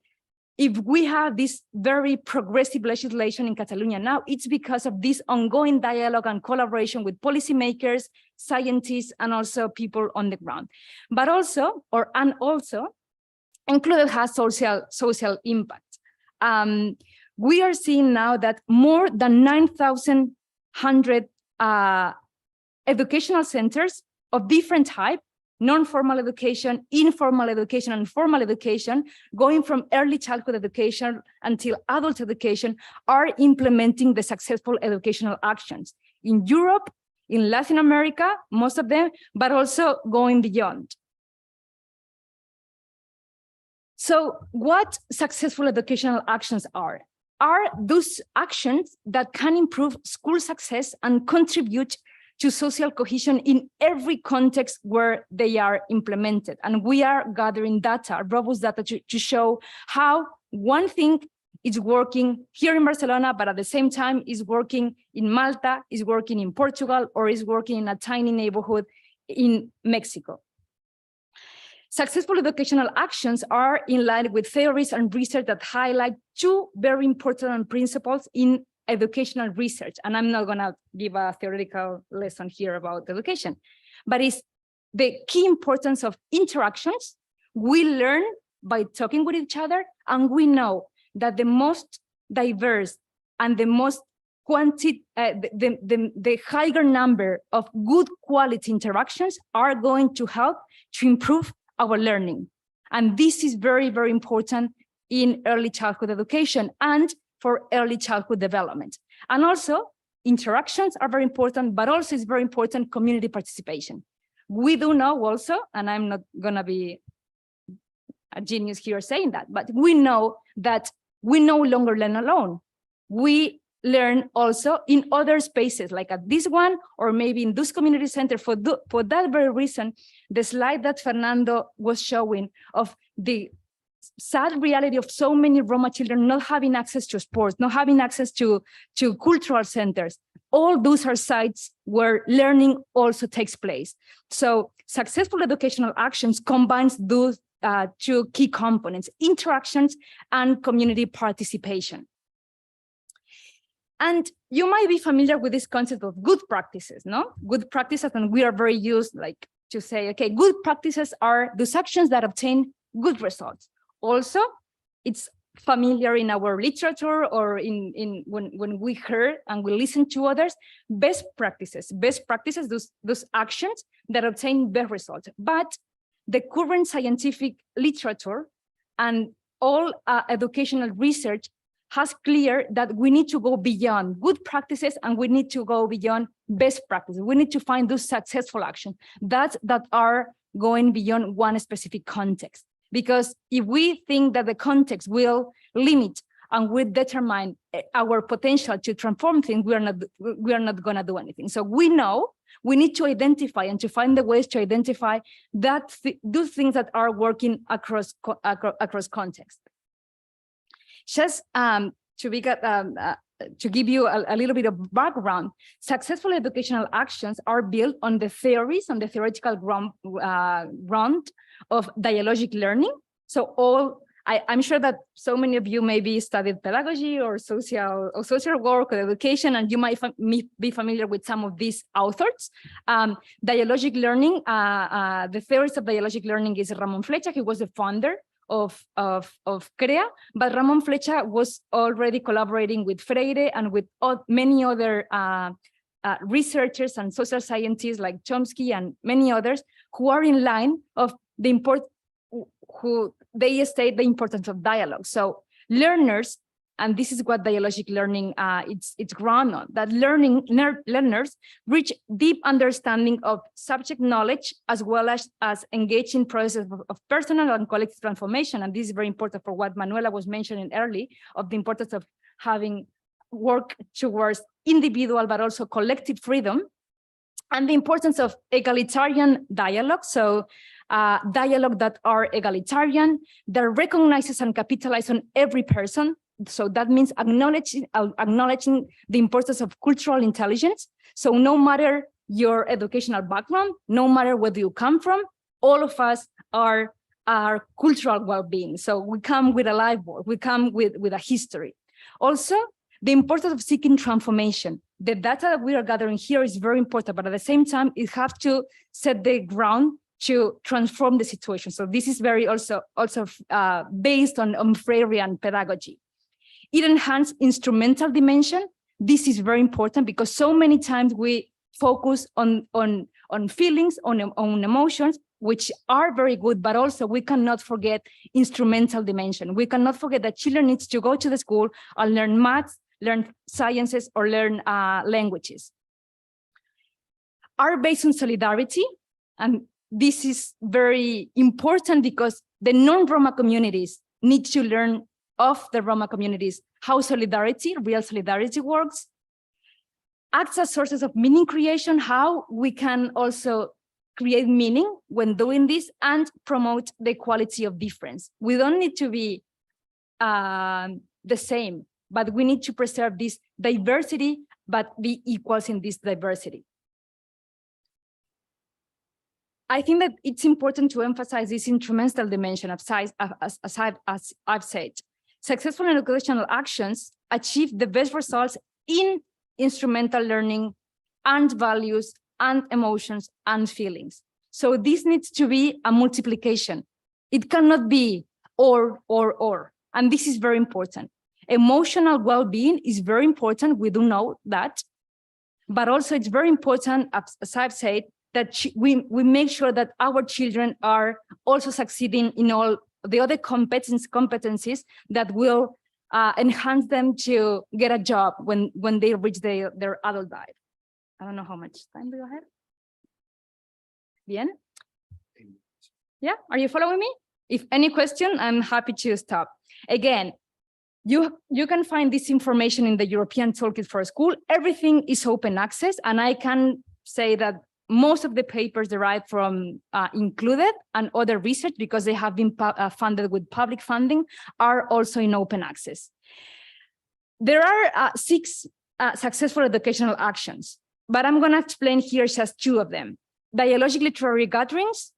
if we have this very progressive legislation in Catalonia now, it's because of this ongoing dialogue and collaboration with policymakers, scientists, and also people on the ground. But also, Included has social impact. We are seeing now that more than 9,100 educational centers of different type, non-formal education, informal education, and formal education, going from early childhood education until adult education, are implementing the successful educational actions in Europe, in Latin America, most of them, but also going beyond. So what successful educational actions are those actions that can improve school success and contribute to social cohesion in every context where they are implemented. And we are gathering data, robust data, to show how one thing is working here in Barcelona, but at the same time is working in Malta, is working in Portugal, or is working in a tiny neighborhood in Mexico. Successful educational actions are in line with theories and research that highlight two very important principles in educational research. And I'm not gonna give a theoretical lesson here about education, but it's the key importance of interactions. We learn by talking with each other, and we know that the most diverse and the most the higher number of good quality interactions are going to help to improve our learning. And this is very, very important in early childhood education and for early childhood development. And also interactions are very important, but also it's very important community participation. We do know also, and I'm not gonna be a genius here saying that, but we know that we no longer learn alone. We learn also in other spaces, like at this one, or maybe in this community center. For that very reason, the slide that Fernando was showing of the sad reality of so many Roma children not having access to sports, not having access to cultural centers, all those are sites where learning also takes place. So successful educational actions combines those two key components, interactions and community participation. And you might be familiar with this concept of good practices, no? Good practices, and we are very used like to say, okay, good practices are those actions that obtain good results. Also, it's familiar in our literature or when we hear and we listen to others, best practices, those actions that obtain best results. But the current scientific literature and all educational research has clear that we need to go beyond good practices and we need to go beyond best practices. We need to find those successful actions that are going beyond one specific context. Because if we think that the context will limit and will determine our potential to transform things, we are not going to do anything. So we know we need to identify and to find the ways to identify that those things that are working across context. Just to give you a little bit of background, successful educational actions are built on the theories, on the theoretical ground of dialogic learning. So I'm sure that so many of you maybe studied pedagogy or social work or education, and you might be familiar with some of these authors. Dialogic learning, the theories of dialogic learning is Ramon Flecha. He was the founder of CREA, but Ramon Flecha was already collaborating with Freire and with many other researchers and social scientists like Chomsky and many others who are in line of the who they state the importance of dialogue. So learners, and this is what dialogic learning it's ground on, that learners reach deep understanding of subject knowledge as well as engage in processes of personal and collective transformation. And this is very important for what Manuela was mentioning early, of the importance of having work towards individual but also collective freedom, and the importance of egalitarian dialogue. So dialogue that are egalitarian, that recognizes and capitalizes on every person. So that means acknowledging the importance of cultural intelligence. So no matter your educational background, no matter where you come from, all of us are cultural well-being. So we come with a life work, we come with a history. Also, the importance of seeking transformation. The data that we are gathering here is very important, but at the same time, it has to set the ground to transform the situation. So this is very also based on Freirean pedagogy. It enhances instrumental dimension. This is very important because so many times we focus on feelings, on emotions, which are very good, but also we cannot forget instrumental dimension. We cannot forget that children need to go to the school and learn maths, learn sciences, or learn languages. Are based on solidarity, and this is very important because the non-Roma communities need to learn of the Roma communities how solidarity, real solidarity works. Acts as sources of meaning creation, how we can also create meaning when doing this, and promote the equality of difference. We don't need to be the same, but we need to preserve this diversity, but be equals in this diversity. I think that it's important to emphasize this instrumental dimension of size, as I've said. Successful educational actions achieve the best results in instrumental learning and values and emotions and feelings. So this needs to be a multiplication. It cannot be or. And this is very important. Emotional well-being is very important. We do know that. But also it's very important, as I've said, that we make sure that our children are also succeeding in all the other competencies that will enhance them to get a job when they reach their adult life. I don't know how much time do you have? Bien? Yeah, are you following me? If any question, I'm happy to stop. Again, you can find this information in the European Toolkit for School. Everything is open access, and I can say that most of the papers derived from included and other research, because they have been funded with public funding, are also in open access. There are 6 successful educational actions, but I'm going to explain here just 2 of them: dialogic literary gatherings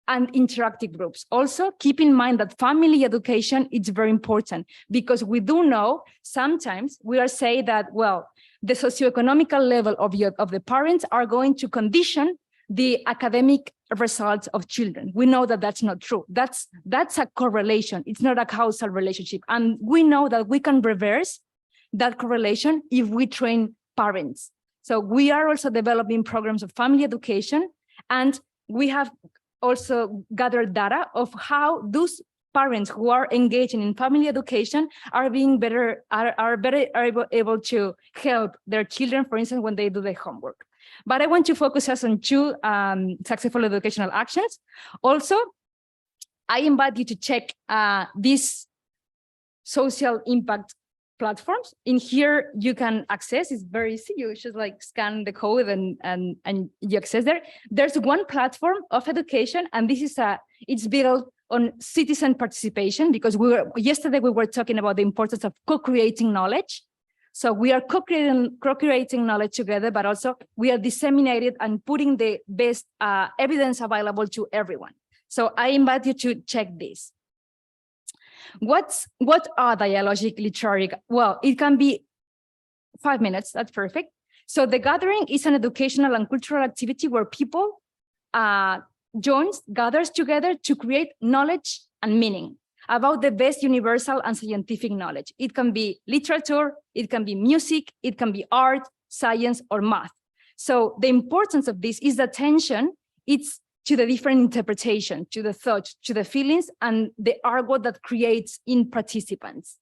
and interactive groups. Also, keep in mind that family education is very important, because we do know sometimes we are saying that, well, the socioeconomical level of the parents are going to condition the academic results of children. We know that that's not true. That's a correlation. It's not a causal relationship. And we know that we can reverse that correlation if we train parents. So we are also developing programs of family education, and we have also gathered data of how those parents who are engaging in family education are being able to help their children, for instance, when they do their homework. But I want to focus us on 2 successful educational actions. Also, I invite you to check these social impact platforms. In here, you can access, it's very easy. You just like scan the code and you access there. There's one platform of education, and this is it's built on citizen participation, because yesterday we were talking about the importance of co-creating knowledge. So we are co-creating knowledge together, but also we are disseminating and putting the best evidence available to everyone. So I invite you to check this. What are dialogic literary? Well, it can be 5 minutes, that's perfect. So the gathering is an educational and cultural activity where people gathers together to create knowledge and meaning about the best universal and scientific knowledge. It can be literature, it can be music, it can be art, science, or math. So the importance of this is the attention, it's to the different interpretation, to the thoughts, to the feelings, and the argot that creates in participants.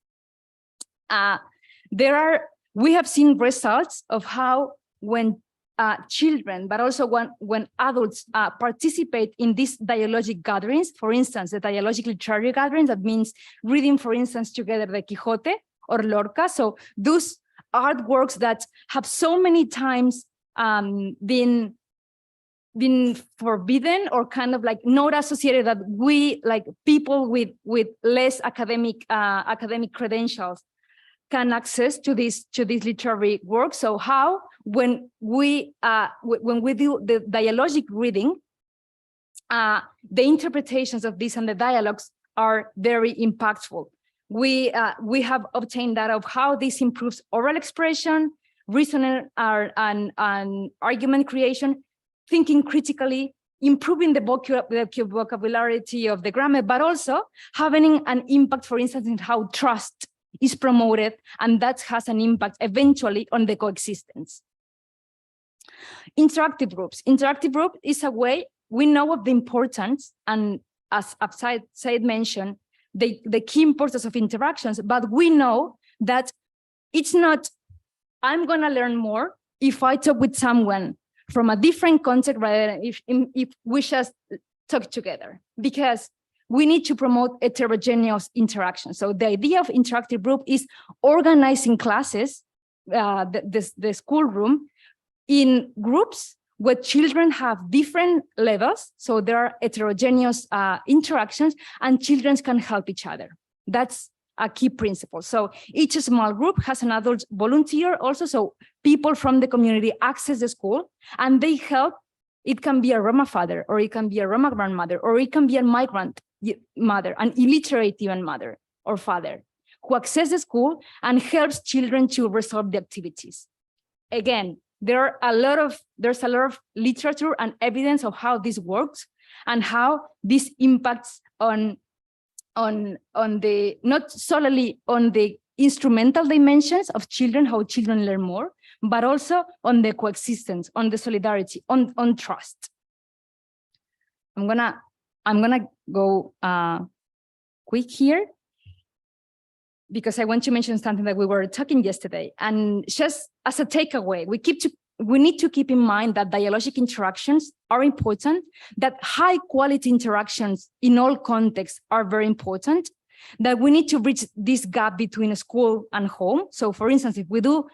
We have seen results of how when children, but also when adults participate in these dialogic gatherings, for instance, the dialogic literary gatherings, that means reading, for instance, together the Quixote or Lorca. So those artworks that have so many times been forbidden or kind of like not associated, that we, like people with less academic credentials, can access to this literary work. So how when we do the dialogic reading, the interpretations of this and the dialogues are very impactful. We have obtained data of how this improves oral expression, reasoning and argument creation, thinking critically, improving the vocabulary of the grammar, but also having an impact, for instance, in how trust is promoted, and that has an impact eventually on the coexistence. Interactive groups. Interactive group is a way we know of the importance, and as Said mentioned, the key importance of interactions, but we know that it's not, I'm gonna learn more if I talk with someone from a different context rather than if we just talk together, because we need to promote heterogeneous interaction. So the idea of interactive group is organizing classes, the schoolroom, in groups where children have different levels. So there are heterogeneous interactions, and children can help each other. That's a key principle. So each small group has an adult volunteer also, so people from the community access the school and they help. It can be a Roma father, or it can be a Roma grandmother, or it can be a migrant mother, an illiterate even mother or father, who access the school and helps children to resolve the activities. Again, there's a lot of literature and evidence of how this works and how this impacts on the, not solely on the instrumental dimensions of children, how children learn more, but also on the coexistence, on the solidarity, on trust. I'm gonna go quick here, because I want to mention something that we were talking yesterday. And just as a takeaway, we need to keep in mind that dialogic interactions are important, that high quality interactions in all contexts are very important, that we need to bridge this gap between school and home. So for instance, if we do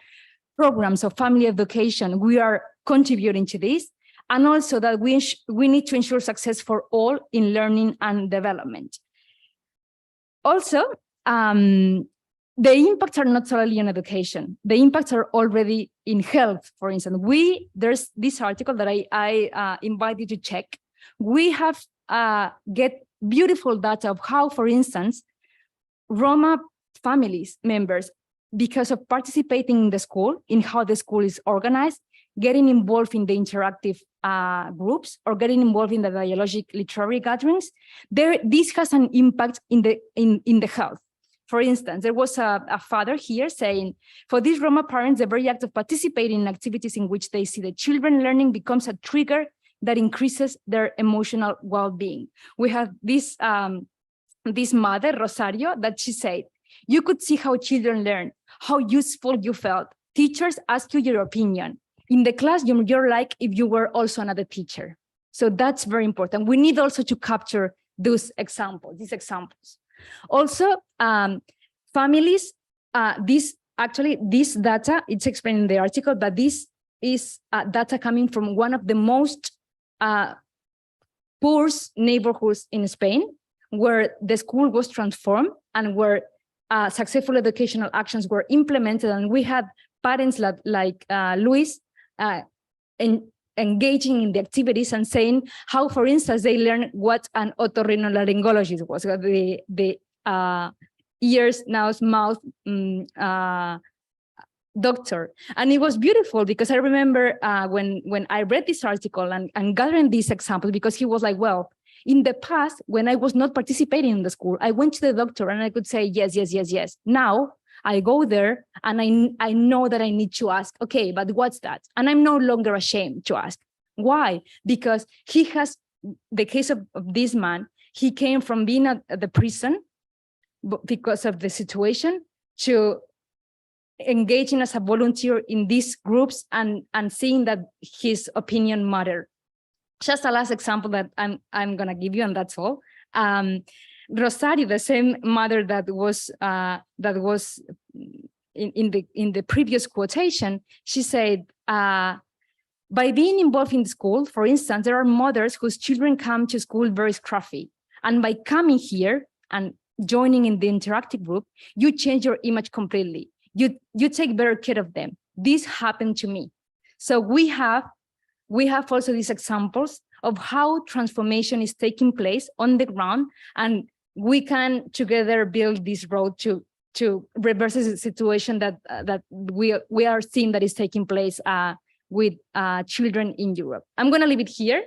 programs of family education, we are contributing to this, and also that we need to ensure success for all in learning and development. Also, the impacts are not solely in education. The impacts are already in health. For instance, there's this article that I invite you to check. We have get beautiful data of how, for instance, Roma families members, because of participating in the school, in how the school is organized, getting involved in the interactive groups, or getting involved in the dialogic literary gatherings, this has an impact in the health. For instance, there was a father here saying, for these Roma parents, the very act of participating in activities in which they see the children learning becomes a trigger that increases their emotional well-being. We have this mother, Rosario, that she said, you could see how children learn, how useful you felt. Teachers ask you your opinion. In the classroom, you're like if you were also another teacher. So that's very important. We need also to capture these examples. Also, families, this data, it's explained in the article, but this is data coming from one of the most poor neighborhoods in Spain, where the school was transformed and where successful educational actions were implemented. And we had parents like Luis engaging in the activities and saying how, for instance, they learned what an otorhinolaryngologist was, the ears, nose, mouth doctor. And it was beautiful, because I remember when I read this article and gathering these examples, because he was like, well, in the past, when I was not participating in the school, I went to the doctor and I could say, yes, yes, yes, yes. Now I go there and I know that I need to ask, okay, but what's that? And I'm no longer ashamed to ask. Why? Because he has, the case of this man, he came from being at the prison because of the situation to engaging as a volunteer in these groups and seeing that his opinion mattered. Just a last example that I'm gonna give you, and that's all. Rosario, the same mother that was in the previous quotation, she said, by being involved in school, for instance, there are mothers whose children come to school very scruffy, and by coming here and joining in the interactive group, you change your image completely. You take better care of them. This happened to me. So we have also these examples of how transformation is taking place on the ground, and we can together build this road to reverse the situation that we are seeing that is taking place with children in Europe. I'm going to leave it here.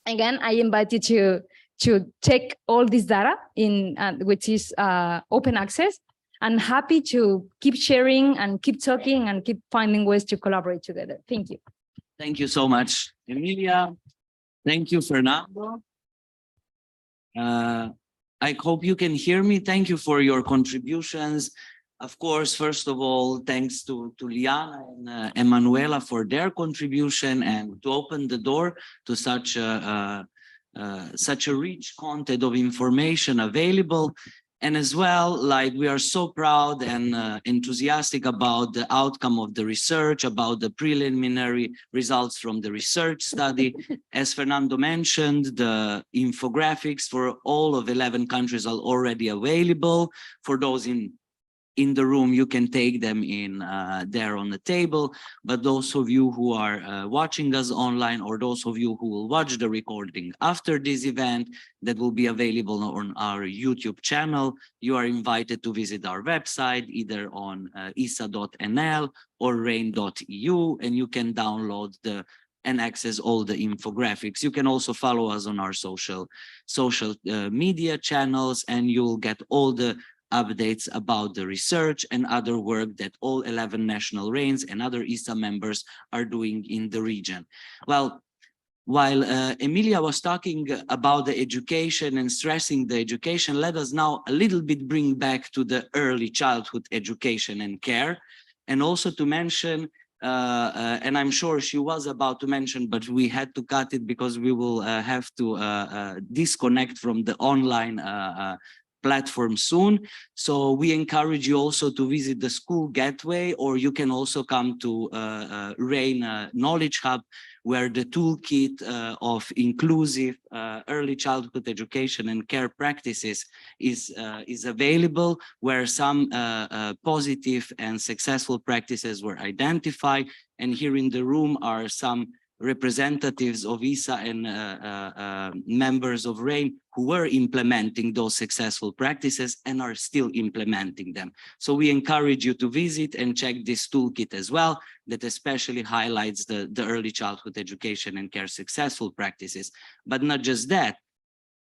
Again, I invite you to check all this data in which is open access. I'm happy to keep sharing and keep talking and keep finding ways to collaborate together. Thank you. Thank you so much, Emilia. Thank you, Fernando. I hope you can hear me. Thank you for your contributions. Of course, first of all, thanks to Liana and Manuela for their contribution and to open the door to such a rich content of information available. And as well, like we are so proud and enthusiastic about the outcome of the research, about the preliminary results from the research study. As Fernando mentioned, the infographics for all of 11 countries are already available. For those in the room, you can take them in there on the table, but those of you who are watching us online, or those of you who will watch the recording after this event that will be available on our YouTube channel, you are invited to visit our website, either on issa.nl or reyn.eu, and you can download and access all the infographics. You can also follow us on our social media channels, and you'll get all the updates about the research and other work that all 11 national REYNs and other ISSA members are doing in the region. Well, while Emilia was talking about the education and stressing the education, let us now a little bit bring back to the early childhood education and care, and also to mention, and I'm sure she was about to mention, but we had to cut it because we will have to disconnect from the online platform soon. So we encourage you also to visit the school gateway, or you can also come to REYN Knowledge Hub, where the toolkit of inclusive early childhood education and care practices is available, where some positive and successful practices were identified. And here in the room are some representatives of ISSA and members of REYN who were implementing those successful practices and are still implementing them. So we encourage you to visit and check this toolkit as well, that especially highlights the early childhood education and care successful practices. But not just that,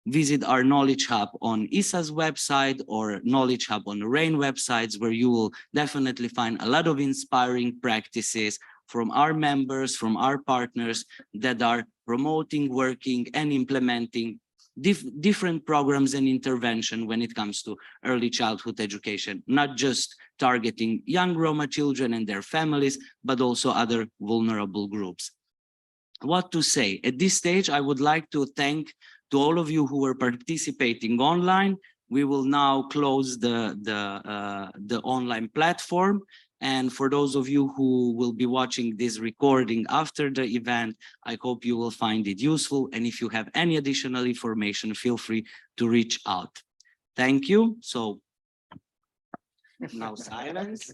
visit our Knowledge Hub on ISSA's website or Knowledge Hub on the REYN websites, where you will definitely find a lot of inspiring practices from our members, from our partners that are promoting, working, and implementing different programs and intervention when it comes to early childhood education, not just targeting young Roma children and their families, but also other vulnerable groups. What to say? At this stage, I would like to thank to all of you who were participating online. We will now close the online platform. And for those of you who will be watching this recording after the event, I hope you will find it useful. And if you have any additional information, feel free to reach out. Thank you. So now silence.